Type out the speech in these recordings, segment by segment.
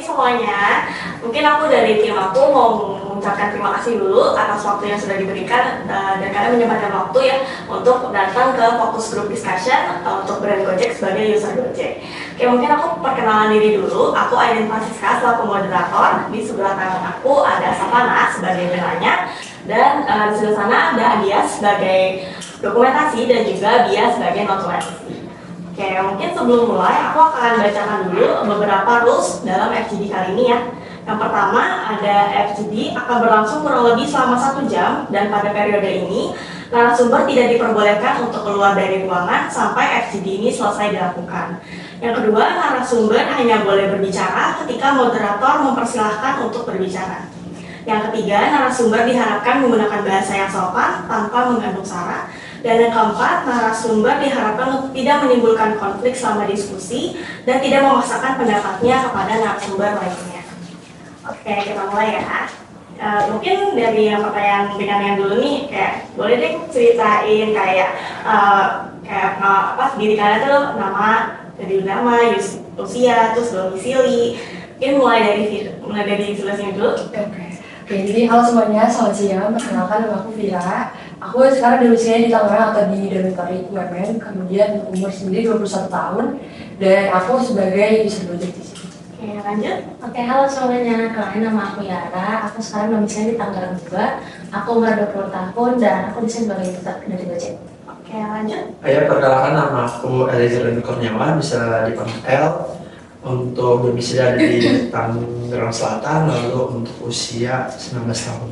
pagi semuanya. Mungkin aku dari tim aku mau mengucapkan terima kasih dulu atas waktu yang sudah diberikan dan kalian menyempatkan waktu ya untuk datang ke Focus Group Discussion untuk brand Gojek sebagai user Gojek. Oke, mungkin aku perkenalan diri dulu. Aku Aiden Francisca selaku moderator. Di sebelah kanan aku ada Savana sebagai penanya dan di sebelah sana ada Adias sebagai dokumentasi dan juga Bia sebagai notulensi. Oke, mungkin sebelum mulai aku akan bacakan dulu beberapa rules dalam FGD kali ini ya. Yang pertama ada FGD akan berlangsung kurang lebih selama 1 jam dan pada periode ini narasumber tidak diperbolehkan untuk keluar dari ruangan sampai FGD ini selesai dilakukan. Yang kedua, narasumber hanya boleh berbicara ketika moderator mempersilahkan untuk berbicara. Yang ketiga, narasumber diharapkan menggunakan bahasa yang sopan tanpa mengandung sara. Dan yang keempat, narasumber diharapkan untuk tidak menimbulkan konflik selama diskusi dan tidak memaksakan pendapatnya kepada narasumber lainnya. Oke, kita mulai ya. Mungkin dari yang pertanyaan ringan dulu nih, kayak boleh deh ceritain kayak diri kalian tuh nama, usia, terus domisili. Mungkin mulai dari Zulasinya dulu. Oke, jadi halo semuanya, selamat siang. Perkenalkan, nama aku Vira. Aku sekarang domisilinya di Tangerang atau di dormitory UMN. Kemudian umur sendiri 21 tahun dan aku sebagai user Gojek di sini. Oke, lanjut. Oke, halo semuanya. Kenalin nama aku Yara. Aku sekarang domisilinya di Tangerang juga. Aku umur 20 tahun dan aku di sini sebagai user dari Gojek. Oke, lanjut. Ayo, perkenalkan nama aku Eliezer Kurniawan, bisa dipanggil El. Untuk domisili ada di Tangerang Selatan, lalu untuk usia 19 tahun.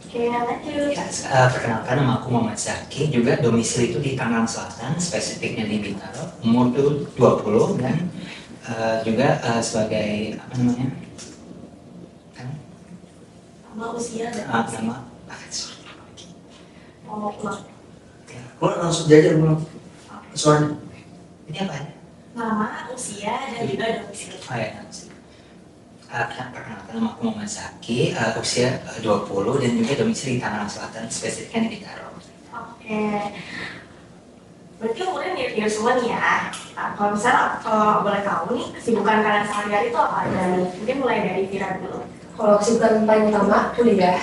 Oke, lanjut. Perkenalkan, nama aku Muhammad Zaki, juga domisili itu di Tangerang Selatan, spesifiknya di Bintaro. Umur tuh 20 dan juga sebagai Nama, usia, dan nama pulang. Gue langsung jajan belum? Soalnya ini apa ya? Nama, usia, dan juga domisili. Oh ya, perkenalkan, nama aku Muhammad Zaki, usia 20 dan juga domisili di Tangerang Selatan, spesifiknya di Bintaro. Oke. Berarti umurnya mirip-mirip semua nih ya. Kalau misalnya kalau boleh tahu nih kesibukan kalian sehari-hari itu apa aja? Mungkin mulai dari Vira dulu. Kalau kesibukan paling utama, kuliah.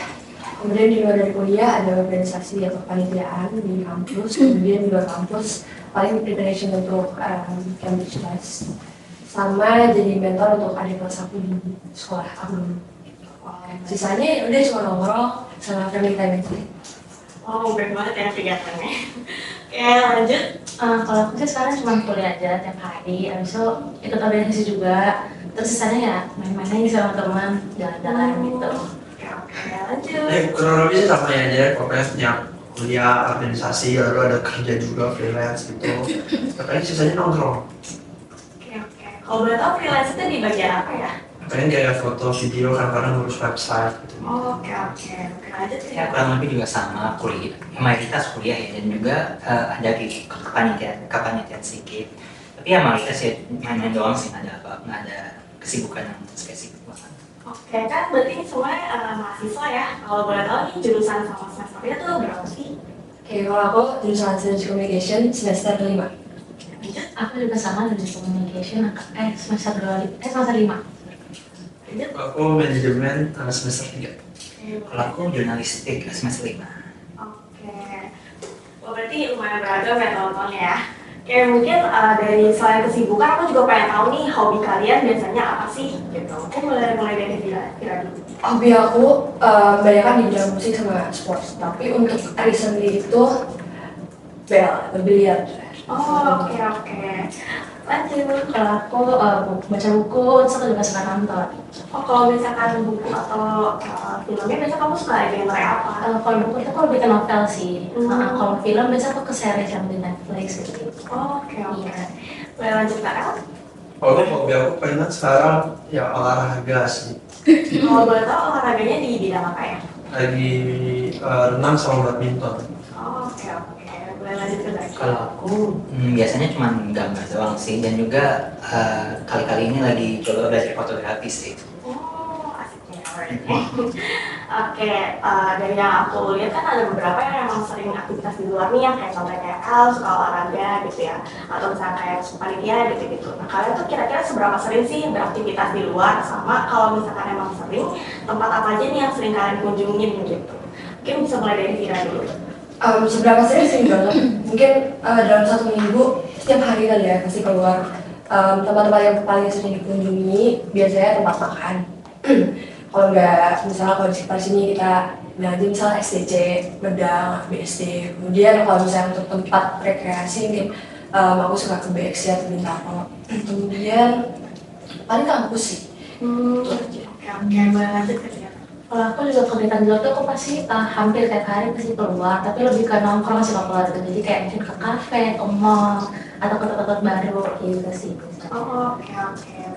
Kemudian di luar dari kuliah ada organisasi atau kepanitiaan di kampus. Kemudian di luar kampus paling preparation untuk Cambridge Test. Sama jadi mentor untuk adik kelas aku di sekolah aku dulu. Sisanya udah cuma nongkrong sama family time aja. Oh, baik banget ya kegiatannya. Oke, lanjut. Kalau aku sih sekarang cuma kuliah aja tiap hari. Habis itu ikut organisasi juga. Terus sisanya ya main-main aja sama teman, jalan-jalan gitu. Oke, lanjut. kurang lebih sih sama ya, jadi pokoknya yang kuliah, organisasi, lalu ada kerja juga, freelance gitu. Tapi sisanya nongkrong. Oke. Kalau boleh tahu freelance itu di bagian apa ya? Pengen kayak foto, video, kadang-kadang ngurus website gitu. Oke. Lanjut Ya, ya. kurang lebih juga sama kuliah, mayoritas kuliah ya, dan juga ada di kepanitiaan sedikit. Tapi ya mayoritas ya main-main doang sih, nggak ada kesibukan yang spesifik banget. Oke, kan berarti ini semuanya mahasiswa ya. Kalau boleh tahu nih jurusan sama semesternya tuh berapa sih? Oke, kalau aku jurusan Science Communication semester 5. Lanjut. Aku juga sama dari communication, semester 5. Lanjut. Aku manajemen semester 3. Kalau aku jurnalistik semester 5. Oke. Wah, berarti lumayan beragam ya teman-teman ya. Kayak mungkin dari selain kesibukan, aku juga pengen tahu nih hobi kalian biasanya apa sih gitu. Mungkin mulai dari Vira dulu. Hobi aku kebanyakan di bidang musik sama sports. Tapi untuk recently itu biliar. Oh, oke. Lanjut. Kalau aku baca buku, terus aku juga suka nonton. Oh, kalau misalkan buku atau filmnya biasanya kamu suka genre apa? Kalau buku itu aku lebih ke novel sih. Kalau film biasanya aku ke series yang di Netflix gitu. Oke. Iya. Boleh lanjut Kak El? Kalau hobi aku pengen sekarang ya olahraga sih. Kalau boleh tahu olahraganya di bidang apa ya? Lagi renang sama badminton. Oke. Boleh lanjut ke Zaki. Kalau aku biasanya cuma gambar doang sih, dan juga kali-kali ini lagi coba belajar fotografi sih. Oh, asiknya. Oke, dari yang aku lihat kan ada beberapa yang emang sering aktivitas di luar nih, yang kayak contohnya kayak suka olahraga gitu ya, atau misalnya kayak suka panitia gitu-gitu. Nah kalian tuh kira-kira seberapa sering sih beraktivitas di luar, sama kalau misalkan emang sering, tempat apa aja nih yang sering kalian kunjungin gitu? Mungkin bisa mulai dari Vira dulu. Seberapa sering banget. Mungkin dalam 1 minggu setiap hari kali ya pasti keluar. Tempat-tempat yang paling sering dikunjungi biasanya tempat makan. Kalau nggak, misalnya kalau di sekitar sini kita nanti misalnya STC, Medang, BSD. Kemudian kalau misalnya untuk tempat rekreasi mungkin aku suka ke BXC atau Bintaro. Kemudian paling kampus sih. Oke, boleh lanjut ke Vira. Kalau aku juga kegiatan di luar tuh aku pasti hampir tiap hari pasti keluar, tapi lebih ke nongkrong sih kalau keluar gitu. Jadi kayak mungkin ke kafe, ke mall, atau ke tempat-tempat baru gitu sih. Oke,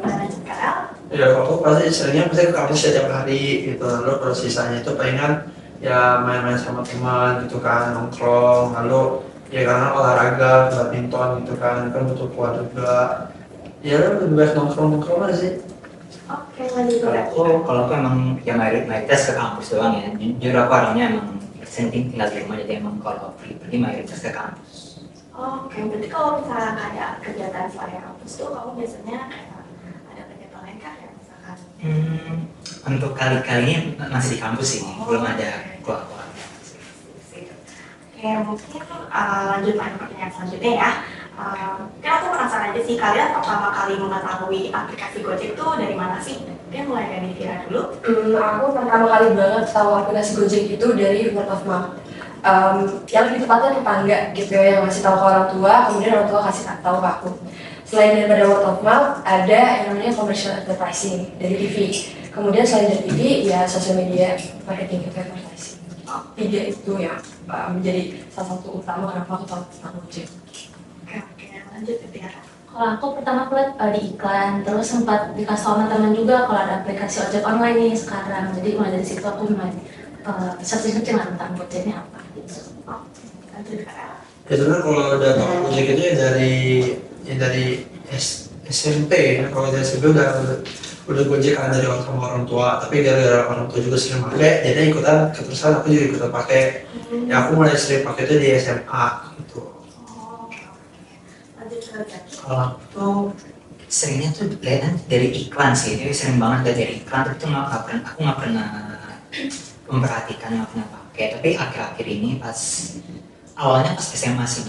boleh lanjut ke El. Ya kalau aku pasti seringnya pasti ke kampus ya tiap hari gitu, lalu kalau sisanya itu palingan ya main-main sama teman gitu kan, nongkrong, lalu ya karena olahraga, badminton gitu kan butuh kuat juga. Ya lebih banyak nongkrong aja sih. Oke, lanjut ke Kalau aku emang ya mayoritas ke kampus doang ya. Jujur aku orangnya emang sering tinggal di rumah, jadi emang kalau pergi mayoritas ke kampus. Oke, berarti kalau misalnya kayak kegiatan selain kampus tuh kamu biasanya kayak ada kegiatan lain kah ya misalkan? Untuk kali-kalinya masih di kampus sih, belum ada keluar-keluar. Oke, mungkin lanjut lagi ke pertanyaan selanjutnya ya. Mungkin aku penasaran aja sih, kalian pertama kali mengetahui aplikasi Gojek itu dari mana sih? Mungkin mulai dari Vira dulu. Aku pertama kali banget tahu aplikasi Gojek itu dari word of mouth. Yang lebih tepatnya tetangga gitu ya, yang ngasih tahu ke orang tua, kemudian orang tua kasih tahu ke aku. Selain daripada word of mouth, ada yang namanya commercial advertising dari TV. Kemudian selain dari TV, ya sosial media, marketing gitu, advertising. Tiga itu yang menjadi salah satu utama kenapa aku tahu tentang Gojek. Oke, lanjut ke Vira. Kalau aku pertama aku lihat di iklan, terus sempat dikasih tahu sama teman juga kalau ada aplikasi ojek online nih sekarang. Jadi mulai dari situ aku mulai searching lah tentang Gojek ini apa gitu. Lanjut ke El. Ya sebenarnya kalau udah tahu Gojek itu ya dari SMP ya. Kalau dari SMP udah Gojek kan dari orang tua, tapi gara-gara orang tua juga sering pakai, jadi ikutan keterusan aku juga ikutan pakai. Ya aku mulai sering pakai itu di SMA gitu. Lanjut ke Zaki. Kalau aku tuh seringnya tuh lihatnya dari iklan sih, jadi sering banget lihat dari iklan, tapi tuh aku nggak pernah memperhatikan, nggak pernah pakai. Tapi akhir-akhir ini awalnya pas SMA sih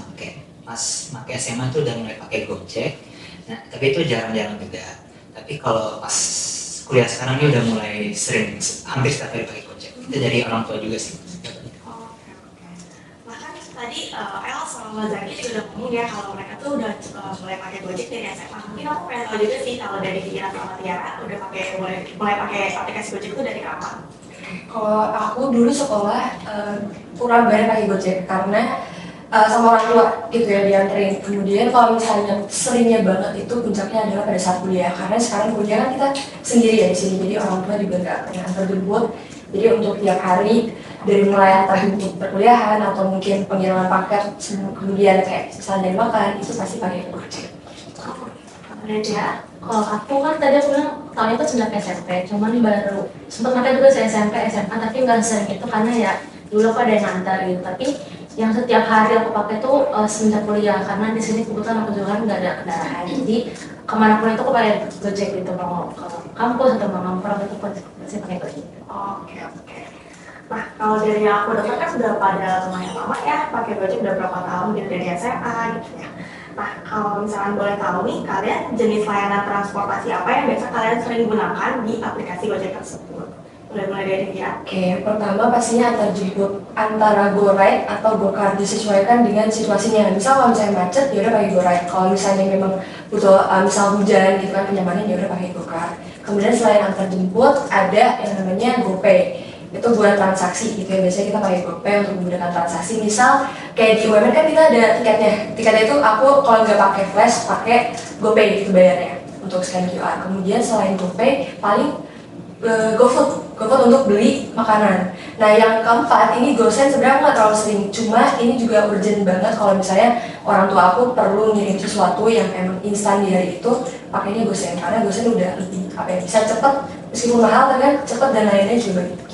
pakai SMA tuh udah mulai pakai Gojek. Nah tapi itu jarang-jarang juga. Tapi kalau pas kuliah sekarang ini udah mulai sering, hampir setiap hari pakai Gojek. Itu dari orang tua juga sih. Oke. Bahkan tadi El sama Zaki juga udah ngomong ya kalau mereka tuh udah mulai pakai Gojek dari SMA. Mungkin aku pengen tahu juga sih kalau dari Vira sama Tiara udah mulai pakai aplikasi Gojek itu dari kapan? Kalau aku dulu sekolah kurang banyak pakai Gojek karena sama orang tua gitu ya dianterin. Kemudian kalau misalnya seringnya banget itu puncaknya adalah pada saat kuliah, karena sekarang kuliah kan kita sendiri ya di sini, jadi orang tua juga nggak pernah antar jemput. Jadi untuk tiap hari dari mulai antar jemput perkuliahan atau mungkin pengiriman paket, kemudian kayak misalnya dari makan itu pasti pakai Gojek. Kemudian ya. Kalau aku kan tadi aku bilang tahun itu sejak SMP, cuman baru sempat pakai juga SMP, SMA, tapi nggak sering itu karena ya dulu aku ada yang ngantar gitu. Tapi yang setiap hari aku pakai tuh semenjak kuliah, karena di sini kebetulan aku juga kan nggak ada kendaraan, jadi kemanapun itu aku pakai Gojek gitu, mau ke kampus atau mau nongkrong itu pasti pakai Gojek. Oke. Nah kalau dari yang aku dengar kan sudah pada lumayan lama ya pakai Gojek, udah berapa tahun gitu dari SMA gitu ya. Nah kalau misalnya boleh tahu nih, kalian jenis layanan transportasi apa yang biasa kalian sering gunakan di aplikasi Gojek tersebut? Mulai dari Vira. Oke, pertama pastinya antar jemput antara GoRide atau GoCar, disesuaikan dengan situasinya. Misal kalau misalnya macet, ya udah pakai GoRide. Kalau misalnya memang butuh misal hujan gitu kan kenyamanan, ya udah pakai GoCar. Kemudian selain antar jemput, ada yang namanya GoPay. Itu buat transaksi gitu ya. Biasanya kita pakai GoPay untuk memudahkan transaksi. Misal kayak di UMR kan kita ada tiketnya. Tiketnya itu aku kalau nggak pakai flash, pakai GoPay gitu bayarnya untuk scan QR. Kemudian selain GoPay, paling GoFood untuk beli makanan. Nah yang keempat ini GoSend sebenarnya nggak terlalu sering, cuma ini juga urgent banget kalau misalnya orang tua aku perlu ngirim sesuatu yang emang instan di hari itu, pakainya GoSend karena GoSend udah lebih bisa cepet, meskipun mahal tapi kan cepet dan lainnya juga gitu.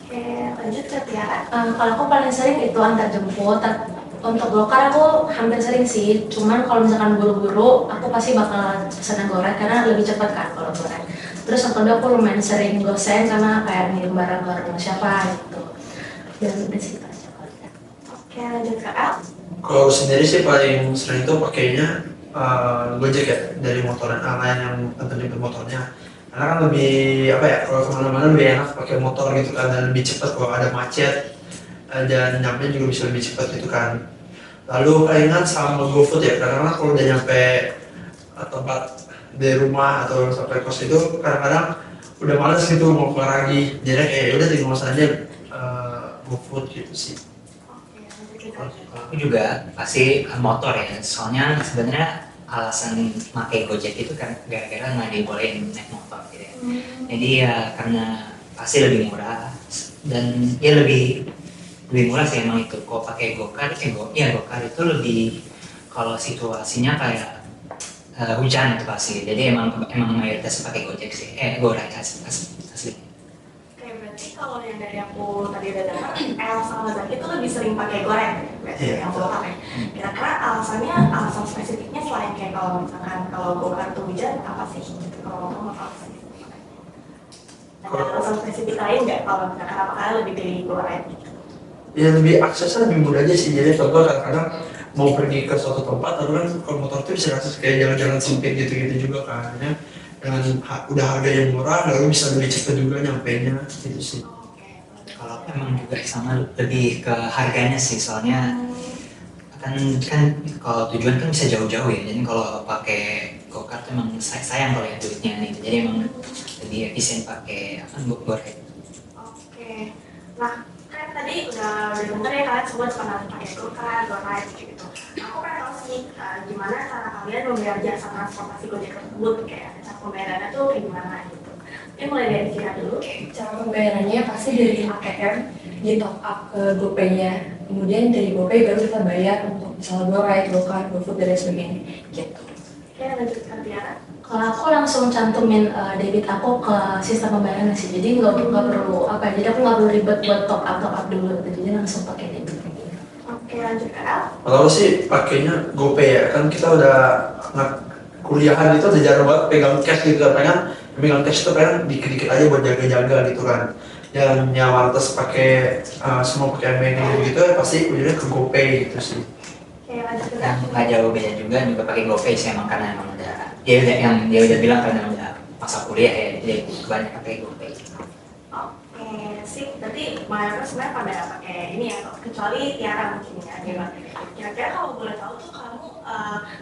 Oke, lanjut ke Tiara. Kalau aku paling sering itu antar jemput. Untuk Gokar aku hampir sering sih. Cuman kalau misalkan buru-buru, aku pasti bakal pesan goret karena lebih cepat kan kalau goret. Terus yang kedua aku lumayan sering gosen karena kayak ngirim barang ke rumah siapa gitu. Dan udah sih itu aja kalau tidak. Oke, lanjut ke Al. Kalau aku sendiri sih paling sering itu pakainya Gojek ya, dari motoran lain yang anterin motornya. Karena kan lebih apa ya, kalau kemana-mana lebih enak pakai motor gitu kan, dan lebih cepat kalau ada macet, dan nyampe juga bisa lebih cepat gitu kan. Lalu palingan sama GoFood ya, karena kalau udah nyampe tempat di rumah atau sampai kos itu kadang-kadang udah males gitu mau keluar lagi, jadi kayak ya udah tinggal pesan aja GoFood gitu sih. Oke, lanjut ke Al. Kalau aku juga pasti motor ya, soalnya sebenarnya alasan pakai Gojek itu kan gara-gara nggak dibolehin naik motor gitu ya. Jadi ya karena pasti lebih murah dan ya lebih murah sih emang itu. Kalau pakai Gokar, Gokar itu lebih kalau situasinya kayak hujan itu pasti. Jadi emang mayoritas pakai Gojek sih. Gorai asli. Oke, berarti kalau yang dari aku tadi udah dengar, El sama Zaki itu lebih sering pakai goreng, berarti Iya. yang Gokar ya. Kira-kira alasan spesifiknya selain kayak kalau misalkan kalau Gokar itu hujan, apa sih? Kalau kamu apa sih? Ada alasan spesifik lain nggak kalau misalkan apakah lebih pilih goreng? Ya lebih aksesnya lebih mudah aja sih, jadi contoh kadang-kadang mau pergi ke suatu tempat, lalu kan kalau motor itu bisa akses kayak jalan-jalan sempit gitu-gitu juga kan ya. Dengan udah harga yang murah, lalu bisa lebih cepat juga nyampainya gitu sih. Oke. Kalau aku emang juga sama lebih ke harganya sih, soalnya kan kalau tujuan kan bisa jauh-jauh ya. Jadi kalau pakai Gokar tuh emang sayang kalau ya duitnya nih. Jadi emang lebih efisien pakai Gojek. Oke. Nah, kan tadi udah denger ya kalian semua pernah pakai Gokar, GoRide gitu. Aku pengen tahu sih gimana cara kalian membayar jasa transportasi Gojek tersebut, kayak cara pembayarannya tuh kayak gimana gitu. Mungkin mulai dari Cira dulu. Cara pembayarannya pasti dari ATM, di top up ke GoPay-nya, kemudian dari GoPay baru kita bayar untuk misalnya GoRide, GoCar, GoFood dan lain sebagainya gitu. Oke, lanjut ke Tiara. Kalau aku langsung cantumin debit aku ke sistem pembayaran sih, jadi nggak perlu apa, jadi aku nggak perlu ribet buat top up dulu, gitu. Jadi langsung pakai debit. Oke, lanjut ke Al. Kalau aku sih pakainya GoPay ya, kan kita udah kuliahan itu udah jarang banget pegang cash gitu kan, pengen pegang cash itu pengen dikit-dikit aja buat jaga-jaga gitu kan. Dan yang lantas pakai semua pakai banking gitu ya pasti ujungnya ke GoPay gitu sih. Oke, lanjut ke Yang Zaki. nggak jauh beda juga pakai GoPay sih emang karena emang udah dia udah bilang karena udah masa kuliah ya, jadi kebanyakan pakai GoPay. Oke, sih. Berarti mayoritas sebenarnya pada pakai ini ya, kecuali Tiara mungkin ya. Gimana? Kira-kira kalau boleh tahu tuh kamu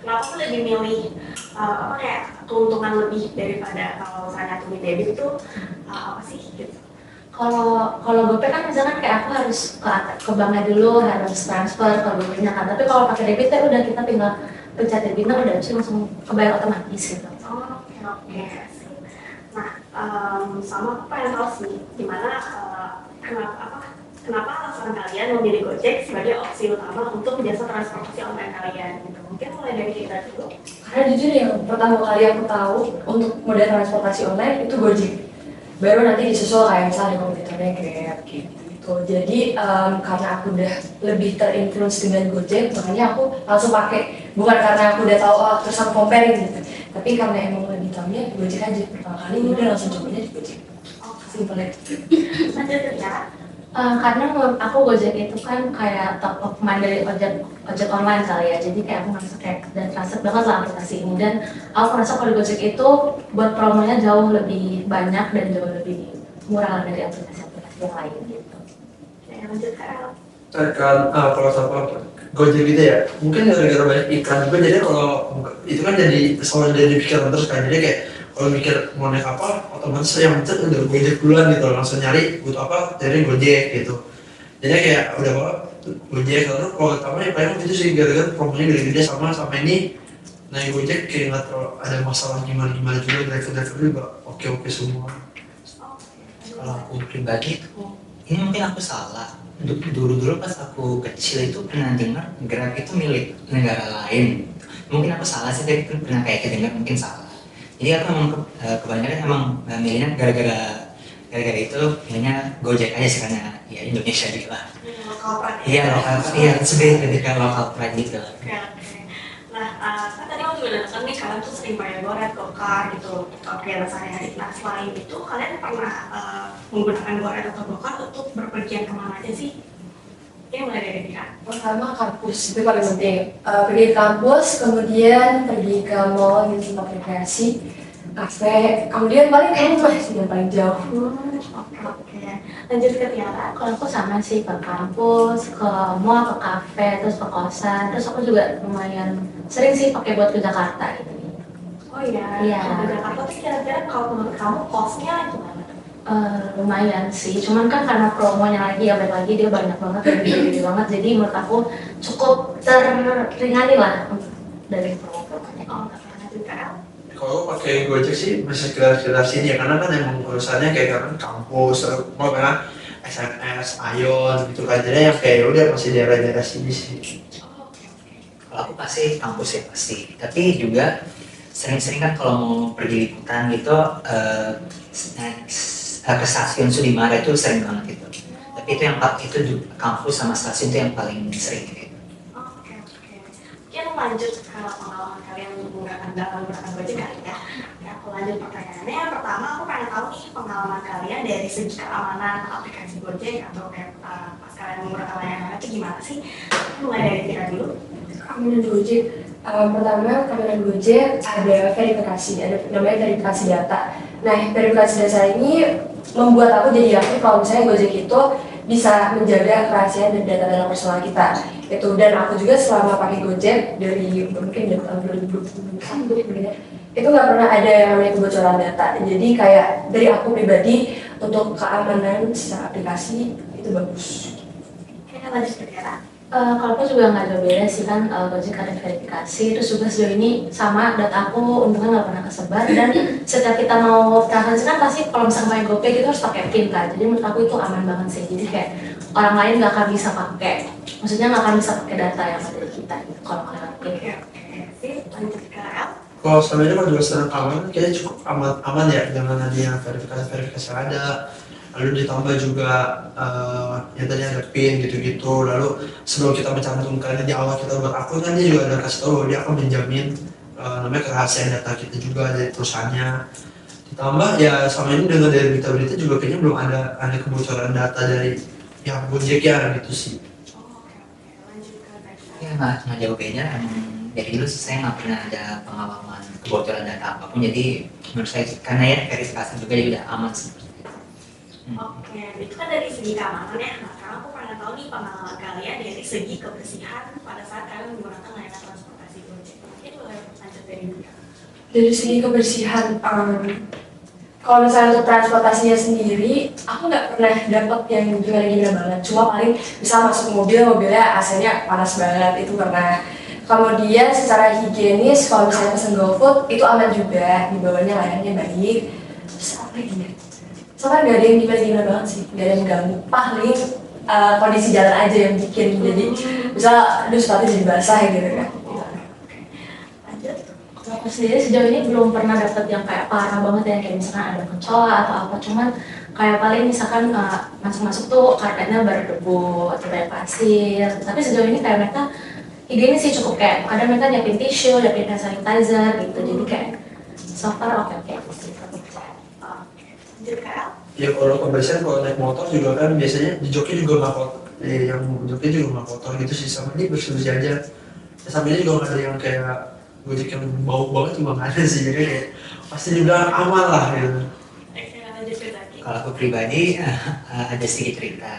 kenapa sih lebih milih apa kayak keuntungan lebih daripada kalau misalnya tuh debit itu apa sih gitu? Kalau GoPay kan misalkan kayak aku harus ke banknya dulu, harus transfer ke GoPay-nya kan. Tapi kalau pakai debit ya udah kita tinggal pencet debitnya udah langsung kebayar otomatis gitu. Oh, oke. Nah, sama aku pengen tahu sih gimana kenapa alasan kalian memilih Gojek sebagai opsi utama untuk jasa transportasi online kalian gitu. Mungkin mulai dari kita dulu. Karena jujur yang pertama kali aku tahu untuk moda transportasi online itu Gojek. Baru nanti disusul kayak misalnya kompetitornya Grab gitu. Jadi karena aku udah lebih terinfluence dengan Gojek, makanya aku langsung pakai. Bukan karena aku udah tahu terus aku comparing gitu. Tapi karena emang lebih tahunya Gojek aja pertama kali, udah langsung cobanya di Gojek. Simpel itu. Lanjut ke Tiara. Karena menurut aku Gojek itu kan kayak top of mind dari ojek online kali ya. Jadi kayak aku ngerasa kayak dan trusted banget lah aplikasi ini. Dan aku merasa kalau di Gojek itu buat promonya jauh lebih banyak dan jauh lebih murah dari aplikasi-aplikasi yang lain gitu. Oke, lanjut ke Al. Kan kalau sama Gojek gitu ya, mungkin gara-gara banyak iklan juga, jadi kalau itu kan jadi selalu jadi pikiran terus kan, jadi kayak kalau mikir mau naik apa, otomatis yang mencet udah Gojek duluan gitu, langsung nyari butuh apa, cari Gojek gitu. Jadi kayak udah apa, Gojek, lalu kalau pertama ya paling itu sih gara-gara promonya gede-gede sama ini naik Gojek kayak nggak terlalu ada masalah gimana-gimana juga, driver-driver juga oke-oke semua. Kalau aku pribadi tuh, ini mungkin aku salah. Dulu pas aku kecil itu pernah dengar Grab itu milik negara lain. Mungkin aku salah sih, tapi pernah kayak kedengar mungkin salah. Jadi aku emang kebanyakan emang milihnya gara-gara gara-gara itu kayaknya Gojek aja sih karena ya Indonesia gitu lah. Lokal pride. Iya lokal, iya sebenarnya lebih ke lokal pride gitu. Oke, oke. Nah, kan tadi aku juga dengar nih kalian tuh sering pakai Goret, Gokar gitu untuk kegiatan sehari-hari. Nah, selain itu kalian pernah menggunakan Goret atau Gokar untuk berpergian kemana aja sih? Ini mulai dari Dika. Pertama kampus, itu paling penting. Pergi ke kampus, kemudian pergi ke mall gitu tempat rekreasi, kafe, kemudian paling ke rumah sih yang paling jauh. Oke, oke. Lanjut ke Tiara. Kalau aku sama sih ke kampus, ke mall, ke kafe, terus ke kosan. Terus aku juga lumayan sering sih pakai buat ke Jakarta gitu. Oh iya, Iya. Ke Jakarta tuh kira-kira kalau menurut kamu kosnya gimana? Lumayan sih, cuman kan karena promonya lagi ya balik lagi dia banyak banget dan gede banget, jadi menurut aku cukup terringani lah dari promo-promonya. Oh, lanjut ke El. Kalau pakai Gojek sih masih sekitar sini ya, karena kan emang urusannya kayak kan kampus, mau karena SMS, Ion gitu kan, jadi yang kayak udah masih daerah-daerah sini sih. Oh, oke, oke. Kalau aku pasti kampus ya pasti, tapi juga sering-sering kan kalau mau pergi liputan gitu ke stasiun Sudimara itu sering banget gitu. Tapi itu yang kampus sama stasiun itu yang paling sering gitu. Oke, oke. Mungkin lanjut ke pengalaman kalian dalam menggunakan Gojek kali ya. Ya, aku lanjut pertanyaannya. Yang pertama, aku pengen tahu nih pengalaman kalian dari segi keamanan aplikasi Gojek atau kayak pas kalian menggunakan layanan itu gimana sih? Mulai dari Tika dulu. Kemudian Gojek, pertama kemudian Gojek ada verifikasi, ada namanya verifikasi data. Nah, verifikasi data ini membuat aku jadi yakin kalau misalnya Gojek itu bisa menjaga kerahasiaan dan data-data personal kita. Itu, dan aku juga selama pakai Gojek dari mungkin dari tahun 2021 gitu ya, itu nggak pernah ada yang namanya kebocoran data. Jadi kayak dari aku pribadi untuk keamanan secara aplikasi itu bagus. Kayaknya lanjut ke Tiara. Kalau aku juga nggak jauh beda sih kan, Gojek ada verifikasi, terus juga sejauh ini sama data aku untungnya nggak pernah kesebar, dan setiap kita mau transaksi kan pasti kalau misalnya main GoPay kita harus pakai PIN kan, jadi menurut aku itu aman banget sih, jadi kayak orang lain nggak akan bisa pakai, maksudnya nggak akan bisa pakai data yang ada di kita gitu, kalau pakai PIN. Oke, oke. Sip, lanjut ke El. Kalau selama ini kalau juga senang keamanan kayaknya cukup aman ya, dengan adanya verifikasi yang ada. Lalu ditambah juga yang tadi ada PIN gitu-gitu. Lalu sebelum kita mencantumkannya di awal kita buat akun kan dia juga ada kasih tahu bahwa dia akan menjamin namanya kerahasiaan data kita juga dari perusahaannya. Ditambah ya selama ini dengan dari berita-berita juga kayaknya belum ada kebocoran data dari pihak Gojek ya gitu sih. Oh, oke, oke. Lanjut ke Tessa. Ya nggak jauh beda, emang dari dulu sih saya nggak pernah ada pengalaman kebocoran data apapun, jadi menurut saya karena ya verifikasi juga dia udah aman seperti itu. Oke, itu kan dari segi keamanan ya. Nah, sekarang aku pengen tahu nih pengalaman kalian dari segi kebersihan pada saat kalian menggunakan layanan transportasi Gojek. Mungkin boleh lanjut dari Dika. Dari segi kebersihan, kalau misalnya untuk transportasinya sendiri, aku nggak pernah dapet yang gimana-gimana banget. Cuma paling bisa masuk mobil, mobilnya AC-nya panas banget, itu pernah. Kemudian secara higienis, kalau misalnya pesen GoFood, itu aman juga, dibawanya layarnya baik. Terus apa lagi ya? Soalnya nggak ada yang gimana-gimana banget sih, nggak ada yang ganggu. Paling kondisi jalan aja yang bikin, jadi misal aduh sepatu jadi basah gitu kan. Lanjut. Kalau aku sendiri sejauh ini belum pernah dapet yang kayak parah banget ya, kayak misalkan ada kecoa atau apa, cuman kayak paling misalkan masuk-masuk tuh karpetnya berdebu atau banyak pasir, tapi sejauh ini kayak mereka higienis sih cukup, kayak kadang mereka nyiapin tisu, nyiapin hand sanitizer gitu, jadi kayak so far oke-oke sih. Lanjut ke El. Ya kalau kebersihan kalau naik motor juga kan biasanya di joknya juga nggak kotor, yang joknya juga nggak kotor gitu sih, sama ini bersih-bersih aja. Ya, sama ini juga nggak ada yang kayak Gojek yang bau banget juga nggak ada sih, jadi kayak pasti dibilang aman lah gitu. Oke, lanjut ke Zaki. Kalau aku pribadi ada sedikit cerita,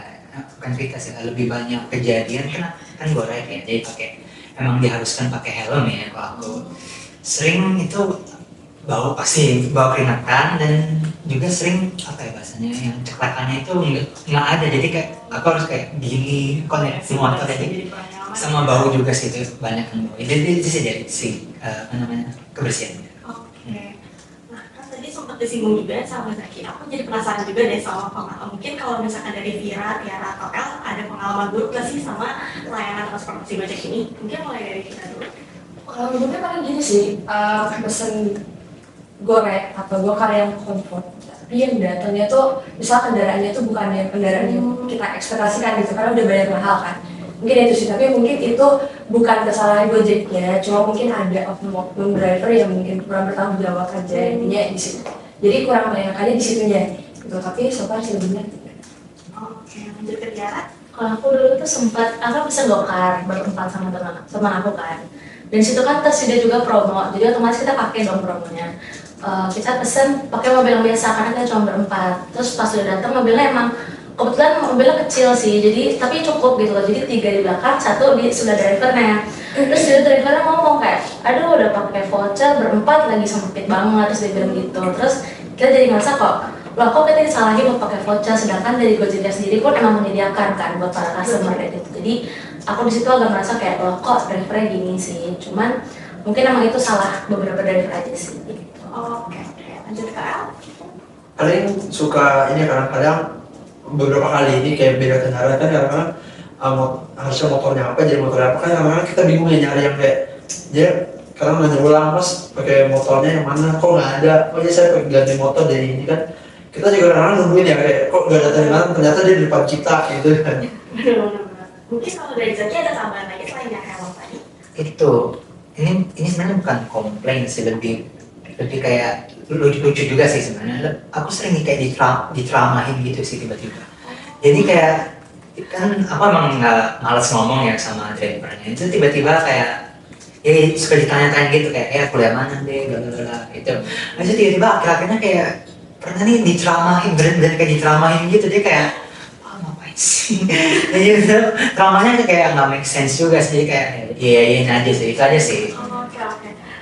bukan cerita sih, lebih banyak kejadian kan Goret ya, jadi emang diharuskan pakai helm ya. Kalau aku sering itu pasti bawa keringetan, dan juga sering apa ya bahasanya yang ceklakannya itu nggak ada, jadi kayak aku harus kayak gini connect semua motor, jadi sama bau juga sih, itu banyak yang bau. Jadi itu sih dari apa namanya kebersihannya. Oke. Nah, kan tadi sempat disinggung juga sama Zaki. Aku jadi penasaran juga deh sama pengalaman. Mungkin kalau misalkan dari Vira, Tiara, atau El, ada pengalaman buruk gak sih sama layanan transportasi Gojek ini? Mungkin mulai dari kita dulu. Kalau menurutnya paling gini sih, pesen Gorek atau Gokar yang comfort. Tapi yang datangnya tuh misal kendaraannya tuh bukan yang kendaraan yang kita ekspektasikan gitu karena udah bayar mahal kan. Mungkin itu sih, tapi mungkin itu bukan kesalahan Gojeknya, cuma mungkin ada oknum driver yang mungkin kurang bertanggung jawab aja intinya di situ. Jadi kurang menyenangkannya di situnya gitu, tapi so far sih lebihnya tidak. Oke, lanjut ke Tiara. Kalau aku dulu tuh sempat, aku bisa Gokar berempat sama teman aku kan. Dan situ kan tersedia juga promo, jadi otomatis kita pakai dong promonya. Kita pesen pakai mobil yang biasa karena kita cuma berempat. Terus pas udah datang mobilnya emang kebetulan mobilnya kecil sih, jadi tapi cukup gitu loh. Jadi 3 di belakang, 1 di sebelah drivernya. Terus dia drivernya ngomong kayak, aduh udah pakai voucher berempat lagi sempit banget, terus dia bilang gitu. Terus kita jadi ngerasa kok, loh kok kita disalahin mau pakai voucher, sedangkan dari Gojeknya sendiri pun emang menyediakan kan buat para customer kayak gitu. Jadi aku di situ agak merasa kayak, loh kok drivernya gini sih. Cuman mungkin emang itu salah beberapa driver aja sih. Oke, lanjut ke Al. Paling suka ini kadang-kadang beberapa kali ini kayak beda kendaraan kan karena harusnya motornya apa jadi motornya apa kan kadang-kadang kita bingung ya nyari yang kayak dia kadang nanya ulang mas pakai motornya yang mana kok nggak ada oh ya saya ganti motor dari ini kan kita juga kadang-kadang nungguin ya kayak kok nggak datang di mana ternyata dia di depan kita gitu kan. Benar-benar. Mungkin kalau dari Zaki ada tambahan lagi selain yang helm tadi. Itu ini sebenarnya bukan komplain sih, lebih kayak lucu juga sih sebenarnya. Aku sering kayak diceramahin gitu sih tiba-tiba. Jadi kayak kan aku emang nggak males ngomong ya sama drivernya. Itu tiba-tiba kayak ya suka ditanya-tanya gitu kayak kuliah mana deh, bla gitu. Terus tiba-tiba akhir-akhirnya kayak pernah nih diceramahin, bener-bener kayak diceramahin gitu. Dia kayak ngapain sih? Gitu. Ceramahnya kayak nggak make sense juga sih, kayak iya aja sih, itu aja sih. Oke.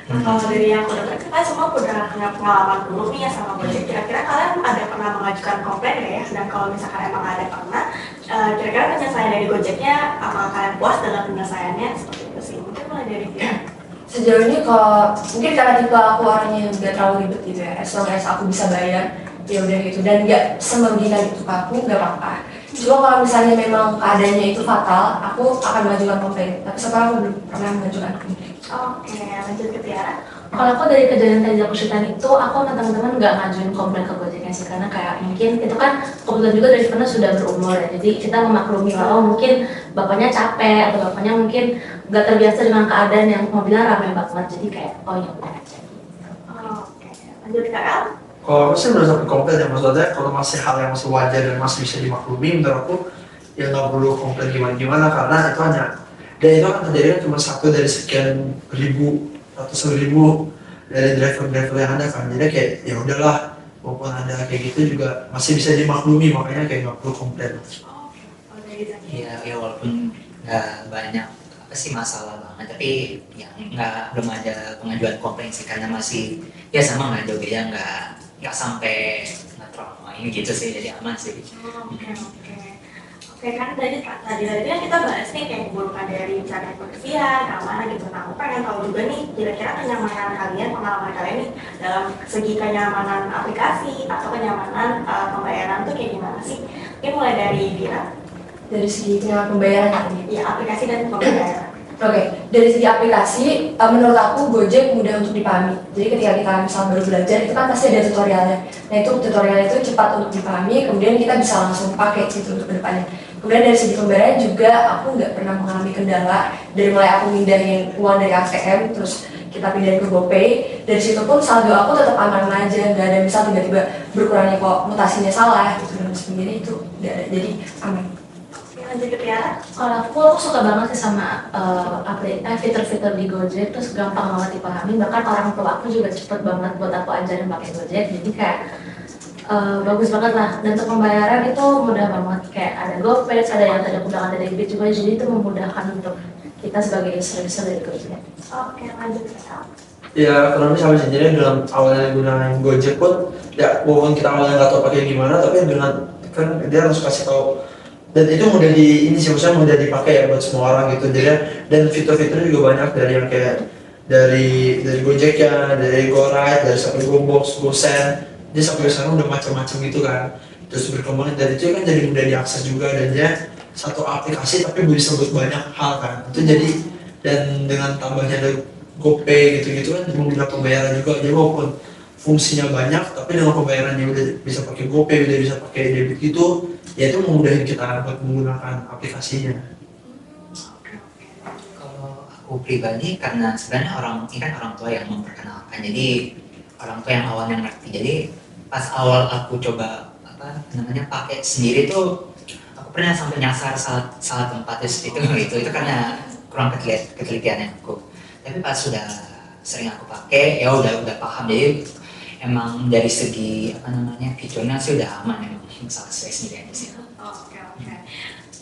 Nah, kalau dari yang udah kita semua udah punya pengalaman dulu nih ya sama Gojek. Kira-kira kalian ada pernah mengajukan komplain nggak ya? Dan kalau misalkan emang ada pernah, kira-kira penyelesaian dari Gojeknya apakah kalian puas dengan penyelesaiannya? Seperti itu sih. Mungkin mulai dari Tia. Sejauh ini kalau mungkin karena tipe aku orangnya nggak terlalu ribet gitu ya, as long as aku bisa bayar ya udah gitu dan nggak semerugikan itu ke aku nggak apa-apa. Cuma kalau misalnya memang keadaannya itu fatal, aku akan mengajukan komplain. Tapi sekarang aku belum pernah mengajukan komplain. Oke, lanjut ke Tiara. Kalau aku dari kejadian tadi aku ceritain itu, aku sama teman-teman nggak ngajuin komplain ke Gojeknya sih, karena kayak mungkin itu kan kebetulan juga drivernya sudah berumur ya, jadi kita memaklumi kalau mungkin bapaknya capek atau bapaknya mungkin nggak terbiasa dengan keadaan yang mobilnya ramai banget, jadi kayak oh ya udah aja. Oke, lanjut ke Al. Kalau aku sih belum sampai komplain ya maksudnya kalau masih hal yang masih wajar dan masih bisa dimaklumi menurut aku ya nggak perlu komplain gimana karena itu hanya dan itu kan terjadi kan cuma 1 dari sekian ribu ratusan ribu dari driver-driver yang ada kan jadi kayak ya udahlah walaupun ada kayak gitu juga masih bisa dimaklumi makanya kayak nggak perlu komplain. Oke, kalau dari Zaki. Ya walaupun nggak banyak apa sih masalah banget, tapi ya belum ada pengajuan komplain sih karena masih ya sama nggak jauh beda, nggak sampai nge-traumain gitu sih, jadi aman sih. Oke kan tadi kan kita bahas nih kayak keburukan dari misalnya kebersihan, keamanan gitu. Nah, aku pengen tahu juga nih kira-kira kenyamanan kalian, pengalaman kalian nih dalam segi kenyamanan aplikasi atau kenyamanan pembayaran tuh kayak gimana sih? Mungkin mulai dari Dira. Dari segi penyelenggaraan pembayaran ini. Ya, aplikasi dan pembayaran. Oke, dari segi aplikasi, menurut aku Gojek mudah untuk dipahami. Jadi ketika kita misal baru belajar, itu kan pasti ada tutorialnya. Nah itu tutorialnya itu cepat untuk dipahami, kemudian kita bisa langsung pakai gitu untuk kedepannya. Kemudian dari segi pembayaran juga, aku nggak pernah mengalami kendala. Dari mulai aku mindahin uang dari ATM, terus kita pindahin ke GoPay. Dari situ pun saldo aku tetap aman aja, nggak ada misal tiba-tiba berkurangnya kok mutasinya salah gitu dan sebagainya itu nggak ada, jadi aman. Lanjut ke Tiara. Kalau aku suka banget sih sama fitur-fitur di Gojek, terus gampang banget dipahami. Bahkan orang tua aku juga cepet banget buat aku ajarin pakai Gojek. Jadi kayak bagus banget lah. Dan untuk pembayaran itu mudah banget. Kayak ada GoPay, ada yang tadi aku bilang ada debit juga. Jadi itu memudahkan untuk kita sebagai user dari Gojek. Oke, lanjut ke Al. Ya kurang lebih sama sih, jadi dalam awalnya gunain Gojek pun ya walaupun kita awalnya nggak tahu pakai gimana tapi dengan kan dia harus kasih tahu dan itu mudah ini sih maksudnya mudah dipakai ya buat semua orang gitu jadi dan fitur-fiturnya juga banyak dari yang kayak dari Gojek ya dari GoRide dari sampai GoBox, GoSend dia sampai sekarang udah macam-macam gitu kan terus berkembang dan itu kan jadi mudah diakses juga dan dia satu aplikasi tapi bisa buat banyak hal kan itu jadi dan dengan tambahnya dari GoPay gitu-gitu kan mudah pembayaran juga jadi walaupun fungsinya banyak, tapi dengan pembayarannya udah bisa pakai GoPay, udah bisa pakai debit gitu, ya itu memudahin kita buat menggunakan aplikasinya. Kalau aku pribadi, karena sebenarnya ini kan orang tua yang memperkenalkan, jadi orang tua yang awalnya ngerti. Jadi pas awal aku coba pakai sendiri tuh, aku pernah sampai nyasar salah tempat itu karena kurang ketelitian aku. Tapi pas sudah sering aku pakai, ya udah paham. Jadi emang dari segi fiturnya sih udah aman, emang masalah sesuai sendiri aja sih. Oke.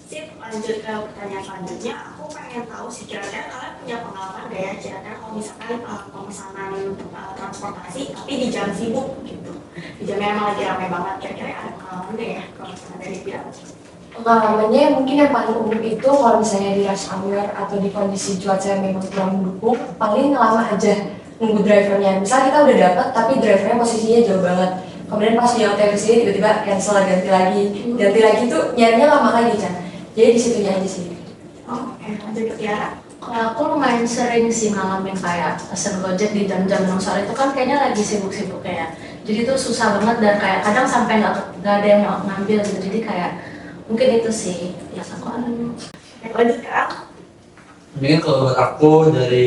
Sip, lanjut ke pertanyaan selanjutnya. Aku pengen tahu sih, kira-kira kalian punya pengalaman gak ya, kira-kira kalau misalkan pemesanan transportasi tapi di jam sibuk gitu, di jam yang emang lagi ramai banget, kira-kira ada pengalaman gak ya kalau misalkan dari pihak? Pengalamannya mungkin yang paling umum itu kalau misalnya di rush hour atau di kondisi cuaca yang memang kurang mendukung, paling lama aja nunggu drivernya. Misal kita udah dapat tapi drivernya posisinya jauh banget, kemudian pas di OTW sini tiba-tiba cancel, ganti lagi tuh nyarinya lama lagi kan. Jadi di situnya aja sih. Oke, lanjut ke Tiara. Kalau aku lumayan sering sih ngalamin kayak pesen Gojek di jam-jam soal itu kan kayaknya lagi sibuk-sibuk kayak. Jadi itu susah banget dan kayak kadang sampai nggak ada yang mau ngambil gitu. Jadi kayak mungkin itu sih yang aku alami. Lanjut ke aku. Mungkin kalau buat aku dari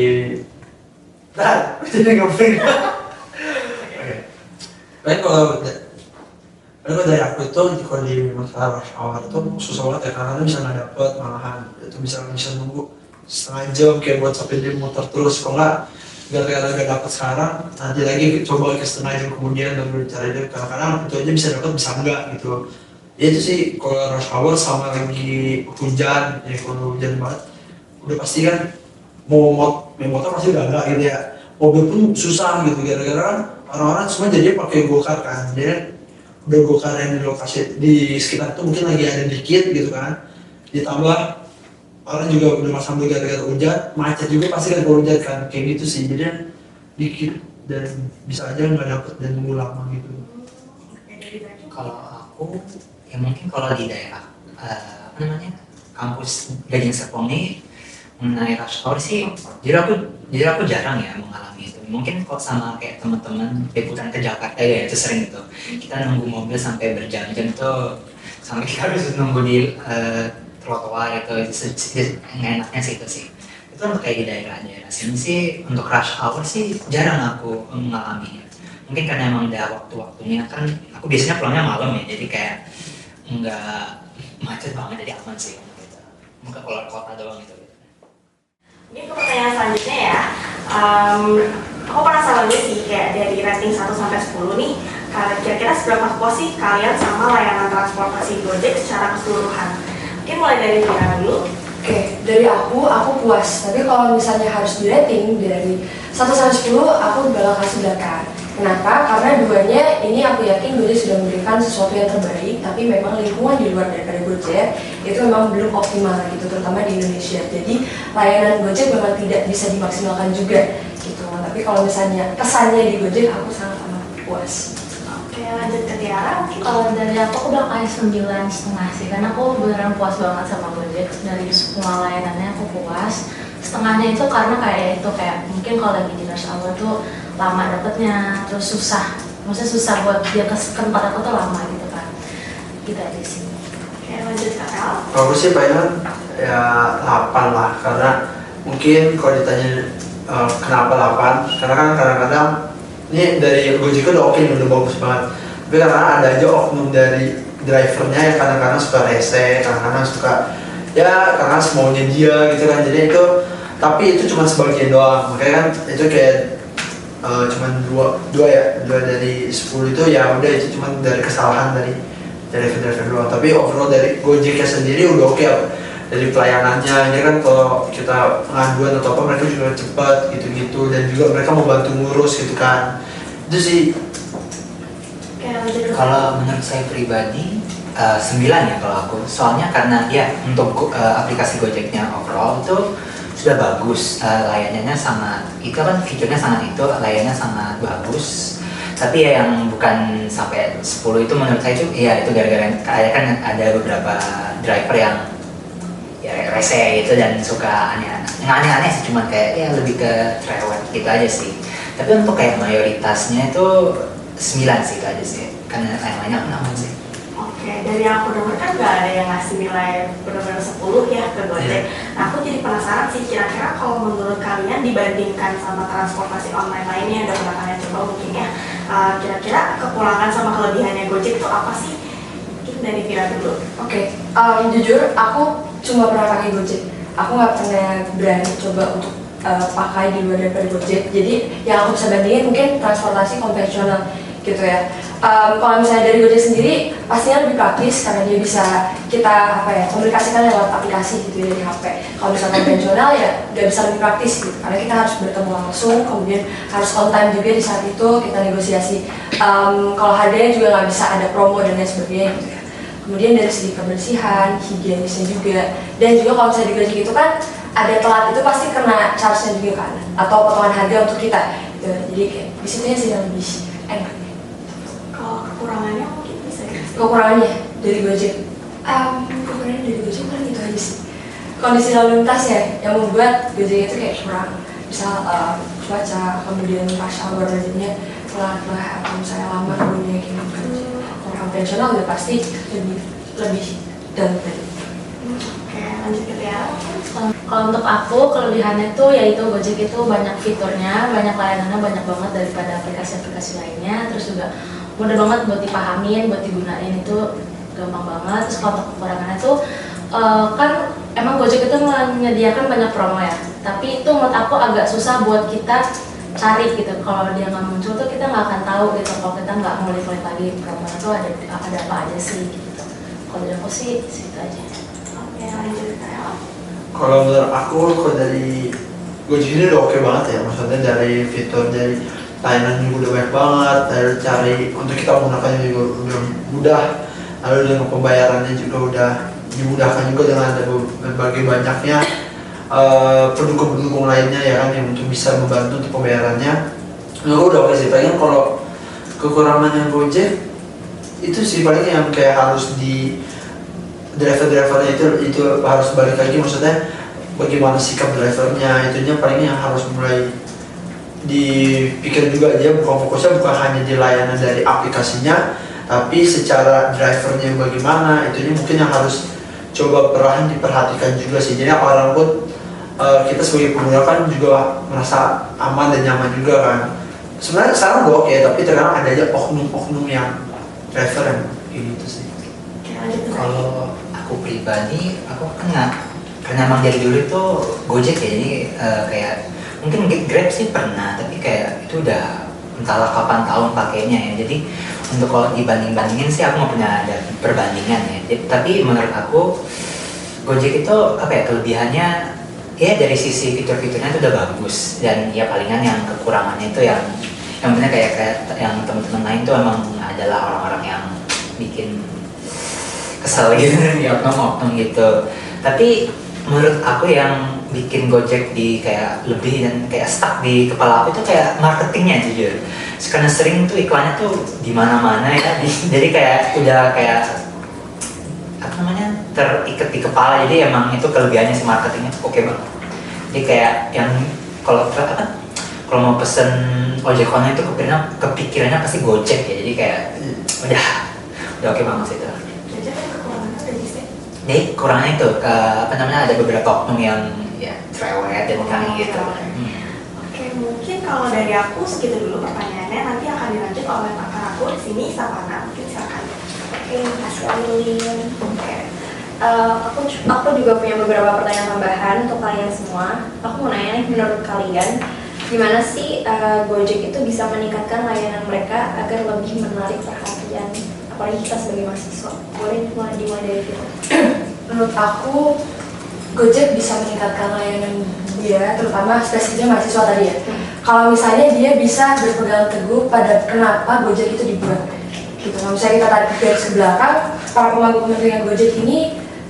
jadi ngapain? Oke. Kalau dari aku itu kalau di masalah rush hour itu susah banget ya, karena bisa nggak dapet, malahan itu bisa nunggu setengah jam kayak buat sampai dia muter terus. Kalau gara-gara nggak dapet sekarang, nanti lagi coba ke setengah jam kemudian dan cari dia, kadang-kadang itu aja bisa dapet bisa enggak gitu. Ya itu sih kalau rush hour sama lagi hujan, ya kalau hujan banget udah pasti kan motor pasti udah enggak gitu ya, mobil pun susah gitu, gara-gara kan orang-orang semua jadi pakai gokar kan, jadi udah gokar yang di lokasi di sekitar itu mungkin lagi ada dikit gitu kan, ditambah orang juga udah masang gara-gara hujan, macet juga pasti kan kalau hujan kan, kayak gitu sih, jadi dikit dan bisa aja nggak dapet dan nunggu lama gitu. Kalau aku, ya mungkin kalau di daerah kampus Gading Serpong ini mengenai rush hour sih, jadi aku jarang ya mengalami itu. Mungkin kok sama kayak teman-teman liputan ke Jakarta ya, itu sering gitu. Kita nunggu mobil sampai berjam-jam tuh, sampai kita harus nunggu di trotoar itu nggak enaknya sih itu sih. Itu untuk kayak di daerah-daerah sini sih, untuk rush hour sih jarang aku mengalaminya. Mungkin karena emang udah waktu-waktunya kan, aku biasanya pulangnya malam ya, jadi kayak nggak macet banget, jadi aman sih gitu. Mungkin keluar kota doang gitu. Mungkin ke pertanyaan selanjutnya ya. Aku penasaran juga sih, kayak dari rating 1 sampai 10 nih, kira-kira seberapa puas sih kalian sama layanan transportasi Gojek secara keseluruhan? Mungkin mulai dari Tiara dulu. Oke, dari aku puas. Tapi kalau misalnya harus di rating dari 1 sampai 10, aku bakal kasih 8. Kenapa? Karena duanya ini aku yakin Gojek sudah memberikan sesuatu yang terbaik, tapi memang lingkungan di luar daripada Gojek itu memang belum optimal gitu, terutama di Indonesia. Jadi layanan Gojek memang tidak bisa dimaksimalkan juga gitu. Tapi kalau misalnya kesannya di Gojek, aku sangat amat puas. Oke, lanjut ke Tiara. Kalau dari aku udah kayak 9,5 sih, karena aku beneran puas banget sama Gojek. Dari semua layanannya aku puas. Setengahnya itu karena kayak mungkin kalau lagi di rush hour tuh lama dapetnya, terus susah. Maksudnya susah buat dia ke tempat aku tuh lama gitu kan. Gitu aja sih. Oke, lanjut ke El. Kalau aku sih palingan ya 8 lah, karena mungkin kalau ditanya kenapa 8, karena kan kadang-kadang ini dari Gojek udah oke, udah bagus banget, tapi karena ada aja oknum dari drivernya yang kadang-kadang suka rese, kadang-kadang suka ya karena semaunya dia gitu kan, jadi itu, tapi itu cuma sebagian doang, makanya kan itu kayak cuman dua dari 10 itu ya udah, itu cuma dari kesalahan dari driver doang, tapi overall dari Gojeknya sendiri udah oke. Dari pelayanannya, ini kan kalau kita pengaduan atau apa, mereka juga cepat gitu-gitu, dan juga mereka mau bantu ngurus gitu kan, itu sih. Oke, lanjut ke Kalau menurut saya pribadi 9 ya kalau aku, soalnya karena ya untuk aplikasi Gojeknya overall itu sudah bagus, layanannya sangat, itu kan fiturnya sangat, itu layanannya sangat bagus. Tapi ya yang bukan sampai 10 itu menurut saya itu ya itu gara-gara kayak kan ada beberapa driver yang ya rese gitu dan suka aneh-aneh sih, cuman kayak ya lebih ke cerewet gitu aja sih. Tapi untuk kayak mayoritasnya itu 9 sih, itu aja sih. Karena yang lainnya aku aman sih. Oke, dari yang aku dengar kan nggak ada yang ngasih nilai benar-benar 10 ya ke Gojek. Nah, aku jadi penasaran sih, kira-kira kalau menurut kalian dibandingkan sama transportasi online lainnya yang udah pernah kalian coba mungkin ya, kira-kira kekurangan sama kelebihannya Gojek itu apa sih? Mungkin dari Vira dulu. Oke, jujur aku cuma pernah pakai Gojek. Aku nggak pernah berani coba untuk pakai di luar daripada Gojek. Jadi yang aku bisa bandingin mungkin transportasi konvensional gitu ya. Kalau misalnya dari Gojek sendiri pastinya lebih praktis karena dia bisa kita komunikasikan lewat aplikasi gitu ya dari HP. Kalau misalnya konvensional ya nggak bisa lebih praktis gitu karena kita harus bertemu langsung, kemudian harus on time juga di saat itu kita negosiasi. Kalau harganya juga nggak bisa ada promo dan lain sebagainya gitu ya. Kemudian dari segi kebersihan, higienisnya juga, dan juga kalau misalnya di Gojek itu kan ada telat itu pasti kena charge-nya juga kan, atau potongan harga untuk kita gitu. Jadi kayak di situnya sih yang lebih enak. Kalau kekurangannya mungkin bisa dikasih. Kekurangannya dari Gojek, kekurangannya dari Gojek kan itu aja sih. Kondisi lalu lintasnya yang membuat Gojek itu kayak kurang, misal cuaca, kemudian pas hour jadinya telat lah, atau misalnya lama nunggunya kayak gitu. Kalau konvensional udah pasti lebih dan tadi. Oke, lanjut ke Tiara. Kalau untuk aku kelebihannya tuh yaitu Gojek itu banyak fiturnya, banyak layanannya, banyak banget daripada aplikasi-aplikasi lainnya. Terus juga mudah banget buat dipahamin, buat digunain itu gampang banget. Terus kalau untuk kekurangannya tuh kan emang Gojek itu menyediakan banyak promo ya. Tapi itu menurut aku agak susah buat kita cari gitu. Kalau dia nggak muncul tuh kita nggak akan tahu gitu. Kalau kita nggak ngulik-ngulik lagi promo itu ada apa aja sih gitu. Kalau dari aku sih situ aja. Oke, lanjut ke Tiara. Kalau menurut aku, kalau dari Gojek ini udah oke banget ya, maksudnya dari fitur, dari layanan juga udah banyak banget, dari cari untuk kita menggunakannya juga udah mudah, lalu dengan pembayarannya juga udah dimudahkan juga dengan ada berbagai banyaknya pendukung-pendukung lainnya ya kan yang untuk bisa membantu untuk pembayarannya. Menurut udah oke sih, paling kalau kekurangannya Gojek itu sih paling yang kayak harus di driver-drivernya itu harus balik lagi, maksudnya bagaimana sikap drivernya, itunya palingnya yang harus mulai dipikir juga. Dia fokusnya bukan hanya di layanan dari aplikasinya, tapi secara drivernya bagaimana, itunya mungkin yang harus coba perlahan diperhatikan juga sih. Jadi orang pun kita sebagai pengguna kan juga merasa aman dan nyaman juga kan. Sebenarnya sekarang udah oke, tapi terkadang ada aja oknum-oknum yang driver yang kayak gitu sih. Oke, lanjut ke Tiara. Kalau aku pribadi, aku karena emang dari dulu itu Gojek ya, jadi kayak mungkin Grab sih pernah, tapi kayak itu udah entahlah kapan tahun pakainya ya. Jadi untuk kalau dibanding-bandingin sih aku nggak punya ada perbandingan ya. Tapi menurut aku Gojek itu apa ya, kelebihannya ya dari sisi fitur-fiturnya itu udah bagus, dan ya palingan yang kekurangannya itu yang benar kayak yang teman-teman lain tuh emang adalah orang-orang yang bikin kesel gitu ya, oknum-oknum gitu. Tapi menurut aku yang bikin Gojek di kayak lebih dan kayak stuck di kepala aku itu kayak marketingnya jujur. Karena sering tuh iklannya tuh di mana-mana ya, jadi kayak udah kayak apa namanya terikat di kepala. Jadi emang itu kelebihannya si marketingnya tuh oke banget. Jadi kayak yang kalau mau pesen ojek online itu kepikirannya pasti Gojek ya. Jadi kayak udah oke banget sih itu. Jadi kan kekurangannya dari sih. Jadi kurangnya itu ada beberapa oknum yang ya cerewet dan kayak gitu. Oke, mungkin kalau dari aku segitu dulu pertanyaannya, nanti akan dilanjut oleh pakar aku di sini, Savana. Mungkin silakan. Oke, makasih Amelie. Oke. Aku juga punya beberapa pertanyaan tambahan untuk kalian semua. Aku mau nanya nih, menurut kalian gimana sih Gojek itu bisa meningkatkan layanan mereka agar lebih menarik perhatian apalagi kita sebagai mahasiswa? Boleh dimulai dari kita. Menurut aku Gojek bisa meningkatkan layanan dia, terutama spesifiknya mahasiswa tadi ya. Kalau misalnya dia bisa berpegang teguh pada kenapa Gojek itu dibuat gitu. Kalau misalnya kita tarik garis ke belakang, para pemangku kepentingan Gojek ini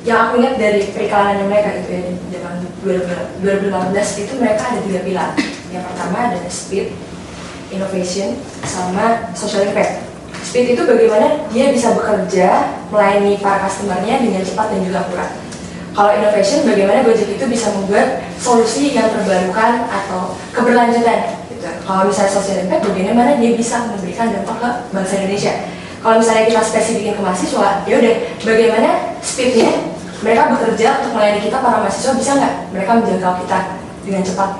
yang aku ingat dari periklanan mereka itu ya, di zaman 2018 itu mereka ada 3 pilar. Yang pertama ada speed, innovation, sama social impact. Speed itu bagaimana dia bisa bekerja melayani para customer-nya dengan cepat dan juga akurat. Kalau innovation, bagaimana Gojek itu bisa membuat solusi yang terbarukan atau keberlanjutan gitu. gitu. Kalau misalnya social impact, bagaimana dia bisa memberikan dampak ke bangsa Indonesia. Kalau misalnya kita spesifikin ke mahasiswa, ya udah bagaimana speednya mereka bekerja untuk melayani kita para mahasiswa, bisa nggak mereka menjangkau kita dengan cepat.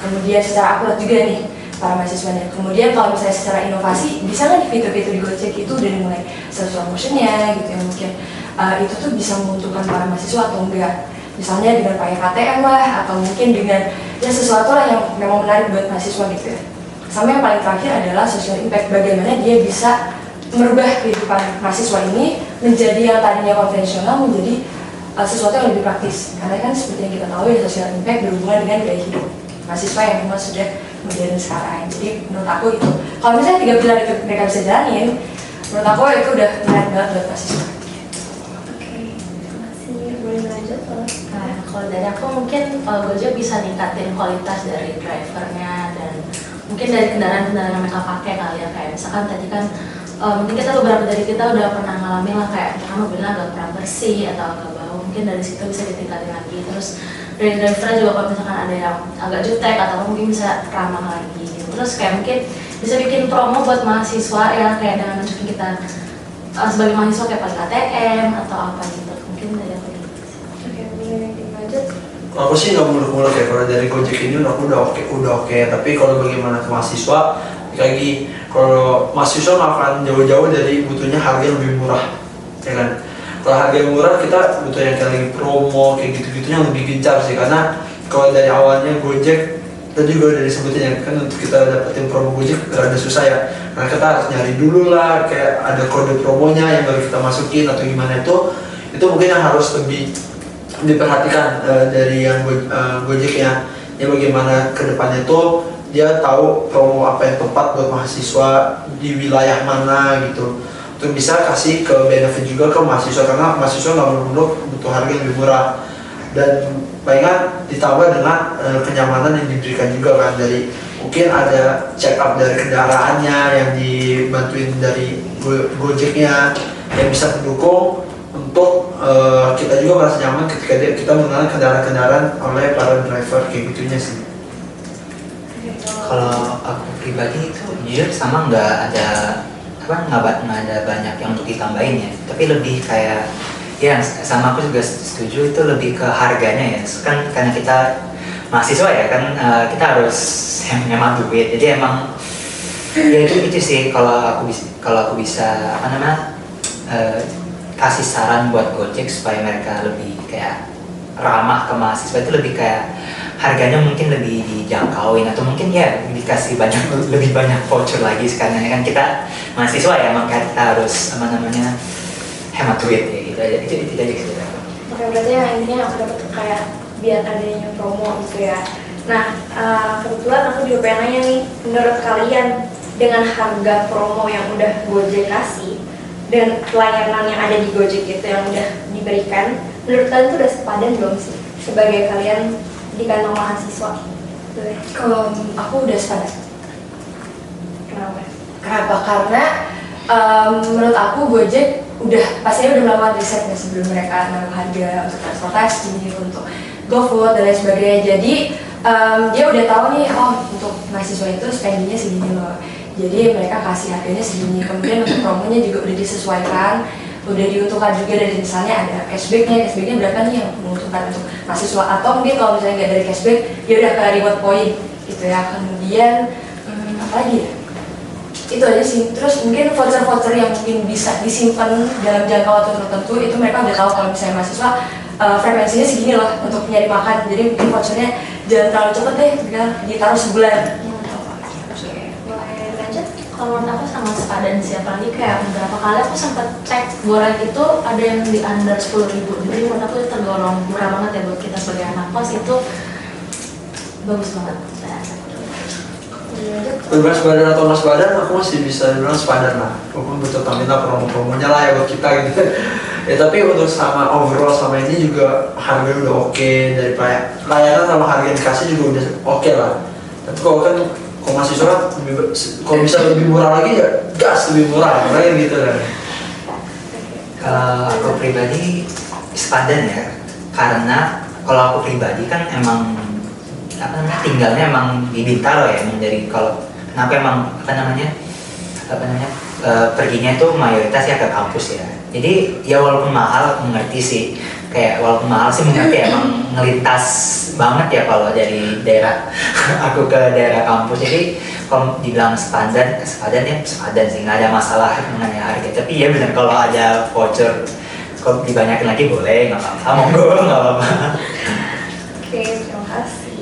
Kemudian secara akurat juga nih para mahasiswanya. Kemudian kalau misalnya secara inovasi, bisa nggak di fitur-fitur di Gojek itu dari mulai social motionnya gitu ya, mungkin itu tuh bisa menguntungkan para mahasiswa atau enggak. Misalnya dengan pakai KTM lah, atau mungkin dengan ya sesuatu lah yang memang menarik buat mahasiswa gitu ya. Sama yang paling terakhir adalah social impact, bagaimana dia bisa merubah kehidupan mahasiswa ini menjadi yang tadinya konvensional menjadi sesuatu yang lebih praktis. Karena kan seperti yang kita tahu ya, social impact berhubungan dengan gaya hidup mahasiswa yang memang sudah modern sekarang. Jadi menurut aku itu, kalau misalnya 3 pilar itu mereka bisa jalanin, menurut aku itu udah menarik banget buat mahasiswa. Oke, terima kasih. Boleh lanjut? Nah, kalau dari aku mungkin Gojek bisa ningkatin kualitas dari drivernya dan mungkin dari kendaraan-kendaraan yang mereka pakai kali ya, kayak misalkan tadi kan mungkin kita beberapa dari kita udah pernah ngalamin lah kayak misalkan mobilnya agak kurang bersih atau agak bau, mungkin dari situ bisa ditingkatin lagi. Terus dari drivernya juga kalau misalkan ada yang agak jutek atau mungkin bisa ramah lagi gitu. Terus kayak mungkin bisa bikin promo buat mahasiswa ya, kayak dengan nunjukin kita sebagai mahasiswa kayak pakai KTM atau apa gitu. Mungkin dari aku gitu. Oke, boleh lanjut. Aku sih nggak muluk-muluk ya, kalau dari Gojek ini aku udah oke. Tapi kalau bagaimana ke mahasiswa, lagi kalau mahasiswa nggak akan jauh-jauh dari butuhnya harga yang lebih murah, ya kan? Kalau harga yang murah kita butuh yang kayak lagi promo kayak gitu-gitu yang lebih gencar sih, karena kalau dari awalnya Gojek tadi juga udah disebutin ya kan, untuk kita dapetin promo Gojek rada susah ya, karena kita harus nyari dulu lah kayak ada kode promonya yang baru kita masukin atau gimana. Itu mungkin yang harus lebih diperhatikan dari yang Gojek ya bagaimana kedepannya tuh dia tahu promo apa yang tepat buat mahasiswa di wilayah mana gitu, untuk bisa kasih ke benefit juga ke mahasiswa, karena mahasiswa nggak melulu butuh harga yang lebih murah, dan palingan ditambah dengan kenyamanan yang diberikan juga kan, dari mungkin ada check up dari kendaraannya yang dibantuin dari Gojeknya yang bisa mendukung untuk kita juga merasa nyaman ketika kita menggunakan kendaraan-kendaraan oleh para driver kayak gitunya sih. Kalau aku pribadi itu jujur sama nggak ada banyak yang untuk ditambahin ya, tapi lebih kayak ya sama aku juga setuju, itu lebih ke harganya ya, kan karena kita mahasiswa ya kan, kita harus hemat duit, jadi emang ya itu sih kalau aku bisa kasih saran buat Gojek supaya mereka lebih kayak ramah ke mahasiswa, itu lebih kayak harganya mungkin lebih dijangkauin, atau mungkin ya dikasih lebih banyak voucher lagi, sekarang kan kita mahasiswa ya, maka kita harus hemat duit ya gitu aja. Itu aja gitu. Oke, berarti yang intinya aku dapat kayak biar adanya promo gitu ya. Nah, kebetulan aku juga pengen nanya nih, menurut kalian dengan harga promo yang udah Gojek kasih dan pelayanan yang ada di Gojek itu yang udah diberikan, menurut kalian itu udah sepadan belum sih sebagai kalian di kantong mahasiswa? Kalau aku udah sepadan. Kenapa? Karena menurut aku Gojek pastinya udah melakukan riset ya sebelum mereka naruh harga untuk transportasi, untuk GoFood dan lain sebagainya. Jadi dia udah tahu nih, untuk mahasiswa itu spendingnya segini loh. Jadi mereka kasih harganya segini. Kemudian untuk promonya juga udah disesuaikan, udah diuntungkan juga dari misalnya ada cashbacknya berapa nih yang menguntungkan untuk mahasiswa, atau mungkin kalau misalnya nggak dari cashback dia udah ke reward point gitu ya. Kemudian apa lagi ya, itu aja sih. Terus mungkin voucher-voucher yang mungkin bisa disimpan dalam jangka waktu tertentu, itu mereka udah tahu kalau misalnya mahasiswa frekuensinya segini loh untuk nyari makan, jadi mungkin vouchernya jangan terlalu cepet deh, ditaruh sebulan. Boleh lanjut? Kalau menurut aku sama sepadan sih, apalagi kayak beberapa kali aku sempat cek Goret itu ada yang di under 10.000, jadi menurut aku itu tergolong murah banget ya buat kita sebagai anak kos, itu bagus banget. Bebas badan atau mas badan, aku masih bisa bilang sepadan lah, walaupun butuh minta promo-promonya lah ya buat kita gitu. Ya tapi untuk sama overall sama ini juga harganya udah oke, dari layanan sama harga yang dikasih juga udah oke lah. Tapi kalau mahasiswa kan kalau bisa lebih murah lagi ya gas lebih murah, kayak gitu kan. Kalau aku pribadi sepadan ya, karena kalau aku pribadi kan emang apa namanya tinggalnya emang di Bintaro ya, emang dari kalau kenapa emang perginya itu mayoritas ya ke kampus ya. Jadi ya walaupun mahal aku mengerti sih, kayak walaupun mahal sih mengerti emang ngelintas banget ya kalau dari daerah aku ke daerah kampus. Jadi kalau dibilang sepadan sih nggak ada masalah mengenai harga. Tapi ya benar kalau ada voucher kalau dibanyakin lagi boleh, nggak apa-apa, monggo nggak apa-apa. Oke, terima kasih.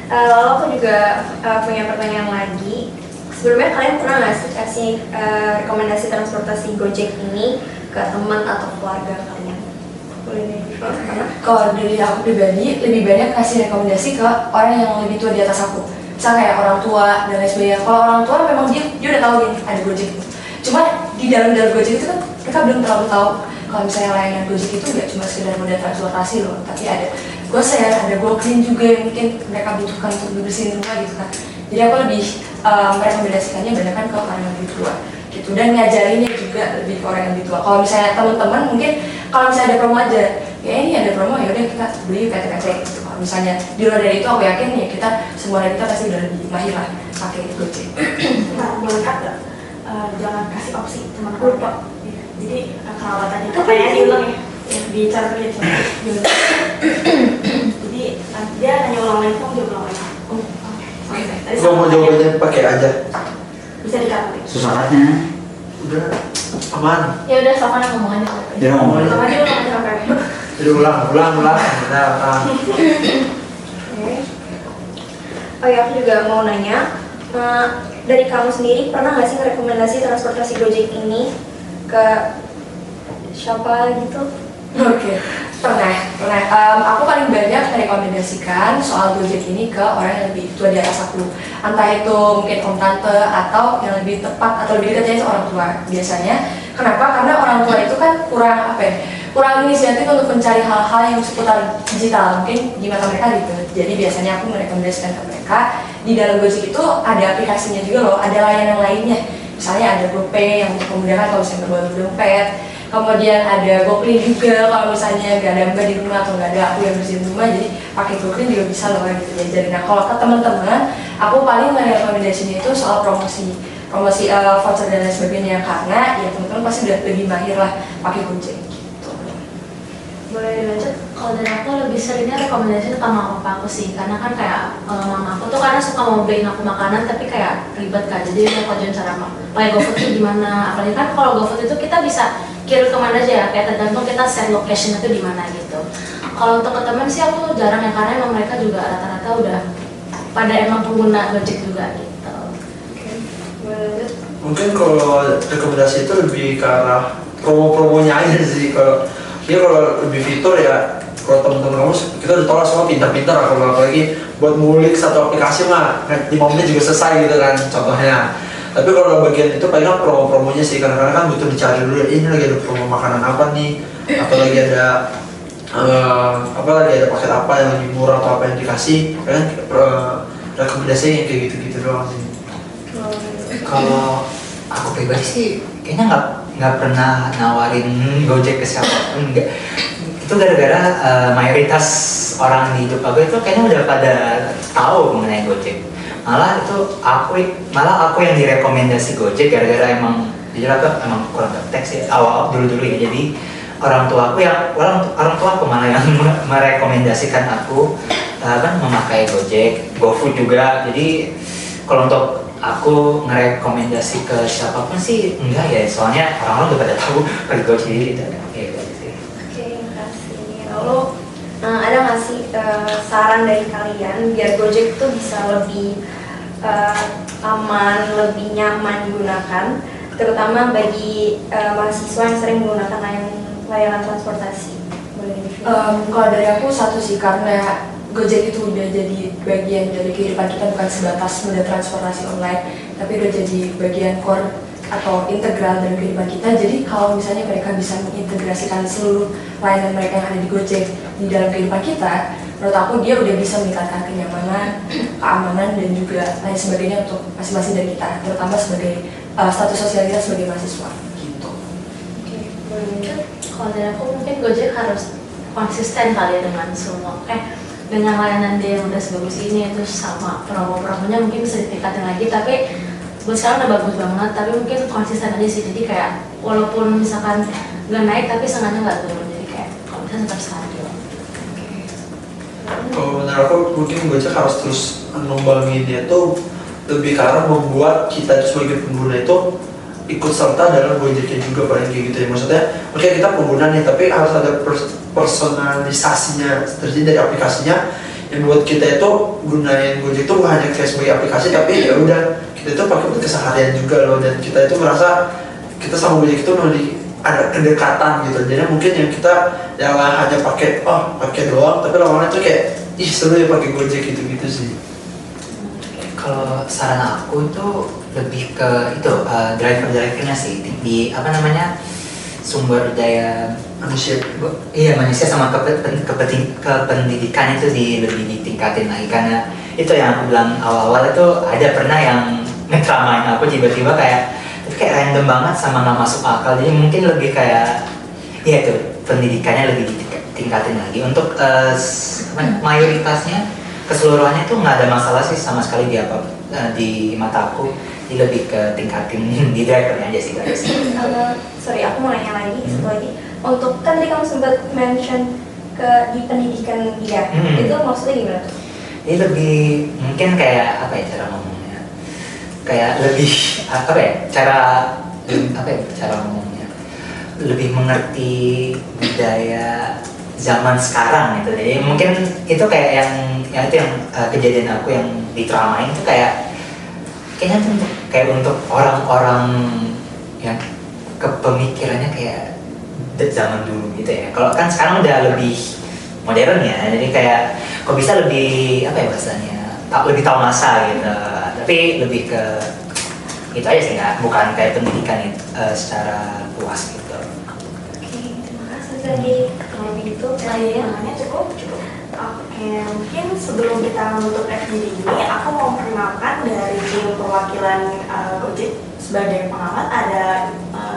Lalu aku juga punya pertanyaan lagi. Sebelumnya kalian pernah nggak sih kasih rekomendasi transportasi Gojek ini ke teman atau keluarga kalian? Boleh nih, pernah? Kalau dari aku pribadi, lebih banyak kasih rekomendasi ke orang yang lebih tua di atas aku. Misalnya kayak orang tua dan lain sebagainya. Kalau orang tua memang dia udah tahu nih ada Gojek. Cuma di dalam Gojek itu kan mereka belum terlalu tahu kalau misalnya layanan Gojek itu nggak cuma sekedar moda transportasi loh, tapi ada GoShare, ada GoClean juga yang mungkin mereka butuhkan untuk bersihin rumah gitu kan. Jadi aku lebih merekomendasikannya banyak kan ke orang yang lebih tua gitu, dan ngajarinnya juga lebih ke orang yang lebih tua. Kalau misalnya teman-teman mungkin kalau misalnya ada promo aja, ya ini ada promo ya udah kita beli PT gitu. Kalau misalnya di luar dari itu aku yakin ya kita semua dari kita pasti udah lebih mahir lah pakai Gojek. Nah, boleh nggak? Jangan kasih opsi teman keluarga. Jadi kerawatan itu kayaknya diulang ya, bicara kerja coba. Jadi dia hanya ulang lagi, kamu juga ulang lagi. Tadi Kalau mau jawabannya pakai aja. bisa dikatakan. Susahnya. Udah aman. Ya udah sama aja ngomongannya. Ya, Ulang aja, ulang aja sampai. Jadi ulang. Nah. Oke. Oh ya, aku juga mau nanya, dari kamu sendiri pernah nggak sih rekomendasi transportasi Gojek ini ke siapa gitu? Oke, pernah. Aku paling banyak merekomendasikan soal Gojek ini ke orang yang lebih tua di atas aku. Entah itu mungkin om tante atau yang lebih tepat atau lebih dekatnya itu orang tua. Biasanya, kenapa? Karena orang tua itu kan kurang inisiatif untuk mencari hal-hal yang seputar digital, mungkin di mata mereka gitu. Jadi biasanya aku merekomendasikan ke mereka di dalam Gojek itu ada aplikasinya juga loh, ada layanan lainnya. Misalnya ada GoPay yang untuk memudahkan kalau misalnya bawa dompet. Kemudian ada GoClean juga kalau misalnya nggak ada mbak di rumah atau nggak ada aku yang bersihin rumah, jadi pakai GoClean juga bisa loh gitu ya. Jadi nah kalau ke teman-teman, aku paling merekomendasinya itu soal promosi voucher dan lain sebagainya, karena ya teman-teman pasti udah lebih mahir lah pakai Gojek gitu. Boleh dilanjut? Kalau dari aku lebih seringnya rekomendasi ke mama papa aku sih, karena kan kayak mama aku tuh karena suka mau beliin aku makanan tapi kayak ribet kan, jadi aku ajarin cara pakai GoFood itu gimana. Apalagi kan kalau GoFood itu kita bisa kirim kemana aja ya, kayak tergantung kita set location itu di mana gitu. Kalau untuk ke teman sih aku jarang ya, karena emang mereka juga rata-rata udah pada emang pengguna Gojek juga gitu. Oke, boleh lanjut? Mungkin kalau rekomendasi itu lebih ke arah promo-promonya aja sih. Kalau lebih fitur ya, kalau teman-teman kamu kita udah tahu lah semua pintar-pintar lah. Kalau apalagi buat ngulik satu aplikasi mah 5 menit juga selesai gitu kan contohnya. Tapi kalau bagian itu paling promo-promonya sih, kadang-kadang kan butuh dicari dulu, ini lagi ada promo makanan apa nih, atau lagi ada paket apa yang lebih murah atau apa yang dikasih. Kan rekomendasinya yang kayak gitu-gitu doang sih. Kalau aku pribadi sih kayaknya nggak pernah nawarin Gojek ke siapapun, enggak. Itu gara-gara mayoritas orang di hidup aku itu kayaknya udah pada tahu mengenai Gojek. Malah aku yang direkomendasi Gojek gara-gara emang kurang gaptek sih awal dulu ya. Jadi orang tua aku malah yang merekomendasikan aku kan memakai Gojek, GoFood juga. Jadi kalau untuk aku ngerekomendasi ke siapapun sih enggak ya, soalnya orang-orang udah pada tahu pakai Gojek gitu kan. Oke, makasih. Lalu ada nggak sih saran dari kalian biar Gojek itu bisa lebih aman, lebih nyaman digunakan, terutama bagi mahasiswa yang sering menggunakan layanan transportasi? Boleh di-share? Kalau dari aku satu sih, karena Gojek itu udah jadi bagian dari kehidupan kita, bukan sebatas moda transportasi online, tapi udah jadi bagian core atau integral dari kehidupan kita. Jadi kalau misalnya mereka bisa mengintegrasikan seluruh layanan mereka yang ada di Gojek di dalam kehidupan kita, menurut aku dia udah bisa meningkatkan kenyamanan, keamanan, dan juga lain sebagainya untuk masing-masing dari kita, terutama sebagai status sosial kita sebagai mahasiswa gitu. Oke, boleh lanjut? Kalau dari aku mungkin Gojek harus konsisten kali ya dengan semua. dengan layanan dia yang udah sebagus ini, terus sama promo-promonya mungkin bisa ditingkatin lagi, tapi buat sekarang udah bagus banget, tapi mungkin konsisten aja sih, jadi kayak walaupun misalkan nggak naik tapi sengaja nggak turun, jadi kayak kalau bisa tetap stabil. Kalau menurut aku mungkin Gojek harus terus ngembangin tuh lebih ke arah membuat kita sebagai pengguna itu ikut serta dalam Gojeknya juga, paling kayak gitu ya. Maksudnya oke kita pengguna nih, tapi harus ada personalisasinya terjadi dari aplikasinya yang buat kita itu gunain Gojek itu bukan hanya kayak sebagai aplikasi, tapi ya udah kita itu pakai buat keseharian juga loh, dan kita itu merasa kita sama Gojek itu memiliki ada kedekatan gitu. Jadi mungkin yang kita yang hanya pakai doang, tapi lama-lama itu kayak seru ya pakai Gojek gitu sih. Kalau saran aku itu lebih ke itu driver-drivernya sih, di apa namanya, sumber daya Manusia. Iya, manusia sama kependidikan itu lebih ditingkatin lagi, karena itu yang aku bilang awal-awal itu ada pernah yang ngetramain aku tiba-tiba kayak random banget sama nggak masuk akal, jadi mungkin lebih kayak ya itu pendidikannya lebih ditingkatin lagi untuk mayoritasnya keseluruhannya itu nggak ada masalah sih sama sekali di mata aku, jadi lebih ke tingkatin di drivernya aja sih guys. Sorry, aku mau nanya lagi satu lagi. Untuk kan tadi kamu sempat mention di pendidikan dia, itu maksudnya gimana tuh? Ini lebih mungkin kayak apa ya cara ngomongnya, kayak lebih apa ya cara ngomongnya, lebih mengerti budaya zaman sekarang gitu. Jadi mungkin itu kayak yang kejadian aku yang ditramain itu kayaknya tuh untuk orang-orang yang kepemikirannya kayak zaman dulu gitu ya. Kalau kan sekarang udah lebih modern ya, jadi kayak kok bisa lebih apa ya bahasanya, lebih tahu masa gitu. Tapi lebih ke itu aja sih, bukan kayak pendidikan secara luas gitu. Oke, terima kasih tadi. Kalau begitu pertanyaannya cukup. Oke, mungkin sebelum kita menutup FGD ini, aku mau memperkenalkan dari tim perwakilan Gojek sebagai pengamat ada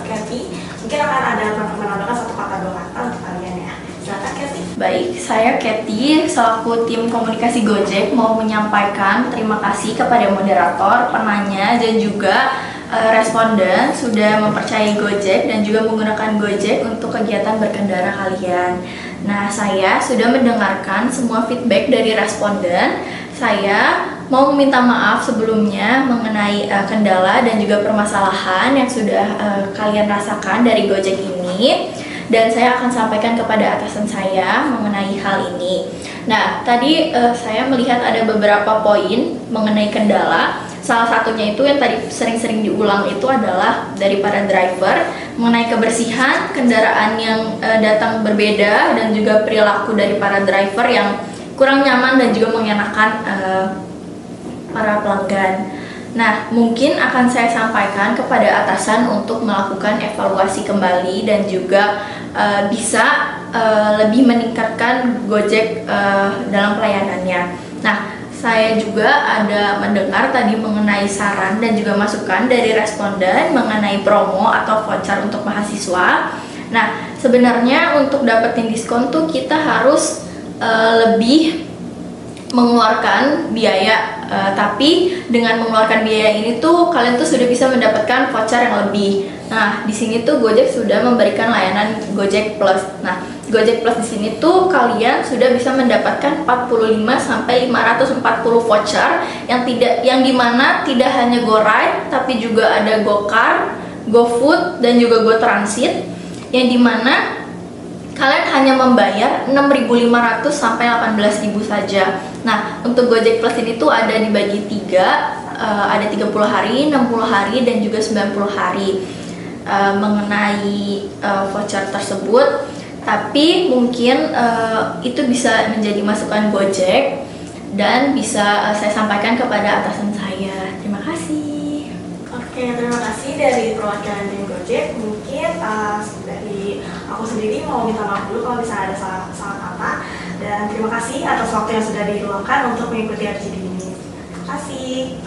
Kathy. Mungkin akan ada menambahkan satu kata dua kata untuk kalian ya. Silakan Kathy. Baik, saya Kathy, selaku tim komunikasi Gojek mau menyampaikan terima kasih kepada moderator, penanya, dan juga responden sudah mempercayai Gojek dan juga menggunakan Gojek untuk kegiatan berkendara kalian. Nah, saya sudah mendengarkan semua feedback dari responden. Saya mau meminta maaf sebelumnya mengenai kendala dan juga permasalahan yang sudah kalian rasakan dari Gojek ini, dan saya akan sampaikan kepada atasan saya mengenai hal ini. Nah, tadi saya melihat ada beberapa poin mengenai kendala. Salah satunya itu yang tadi sering-sering diulang itu adalah dari para driver mengenai kebersihan kendaraan yang datang berbeda, dan juga perilaku dari para driver yang kurang nyaman dan juga mengenakan para pelanggan. Nah, mungkin akan saya sampaikan kepada atasan untuk melakukan evaluasi kembali dan juga bisa lebih meningkatkan Gojek dalam pelayanannya. Nah, saya juga ada mendengar tadi mengenai saran dan juga masukan dari responden mengenai promo atau voucher untuk mahasiswa. Nah, sebenarnya untuk dapetin diskon tuh kita harus lebih mengeluarkan biaya, tapi dengan mengeluarkan biaya ini tuh kalian tuh sudah bisa mendapatkan voucher yang lebih. Nah, di sini tuh Gojek sudah memberikan layanan Gojek Plus. Nah, Gojek Plus di sini tuh kalian sudah bisa mendapatkan 45 sampai 540 voucher yang dimana tidak hanya GoRide tapi juga ada GoCar, GoFood dan juga GoTransit, yang dimana kalian hanya membayar 6.500 sampai 18.000 saja. Nah, untuk Gojek Plus ini tuh ada dibagi 3, ada 30 hari, 60 hari dan juga 90 hari mengenai voucher tersebut. Tapi mungkin itu bisa menjadi masukan Gojek dan bisa saya sampaikan kepada atasan saya. Terima kasih. Oke, terima kasih dari perwakilan tim Gojek. Mungkin dari aku sendiri mau minta maaf dulu kalau misalnya ada salah kata, dan terima kasih atas waktu yang sudah diluangkan untuk mengikuti FGD ini. Terima kasih.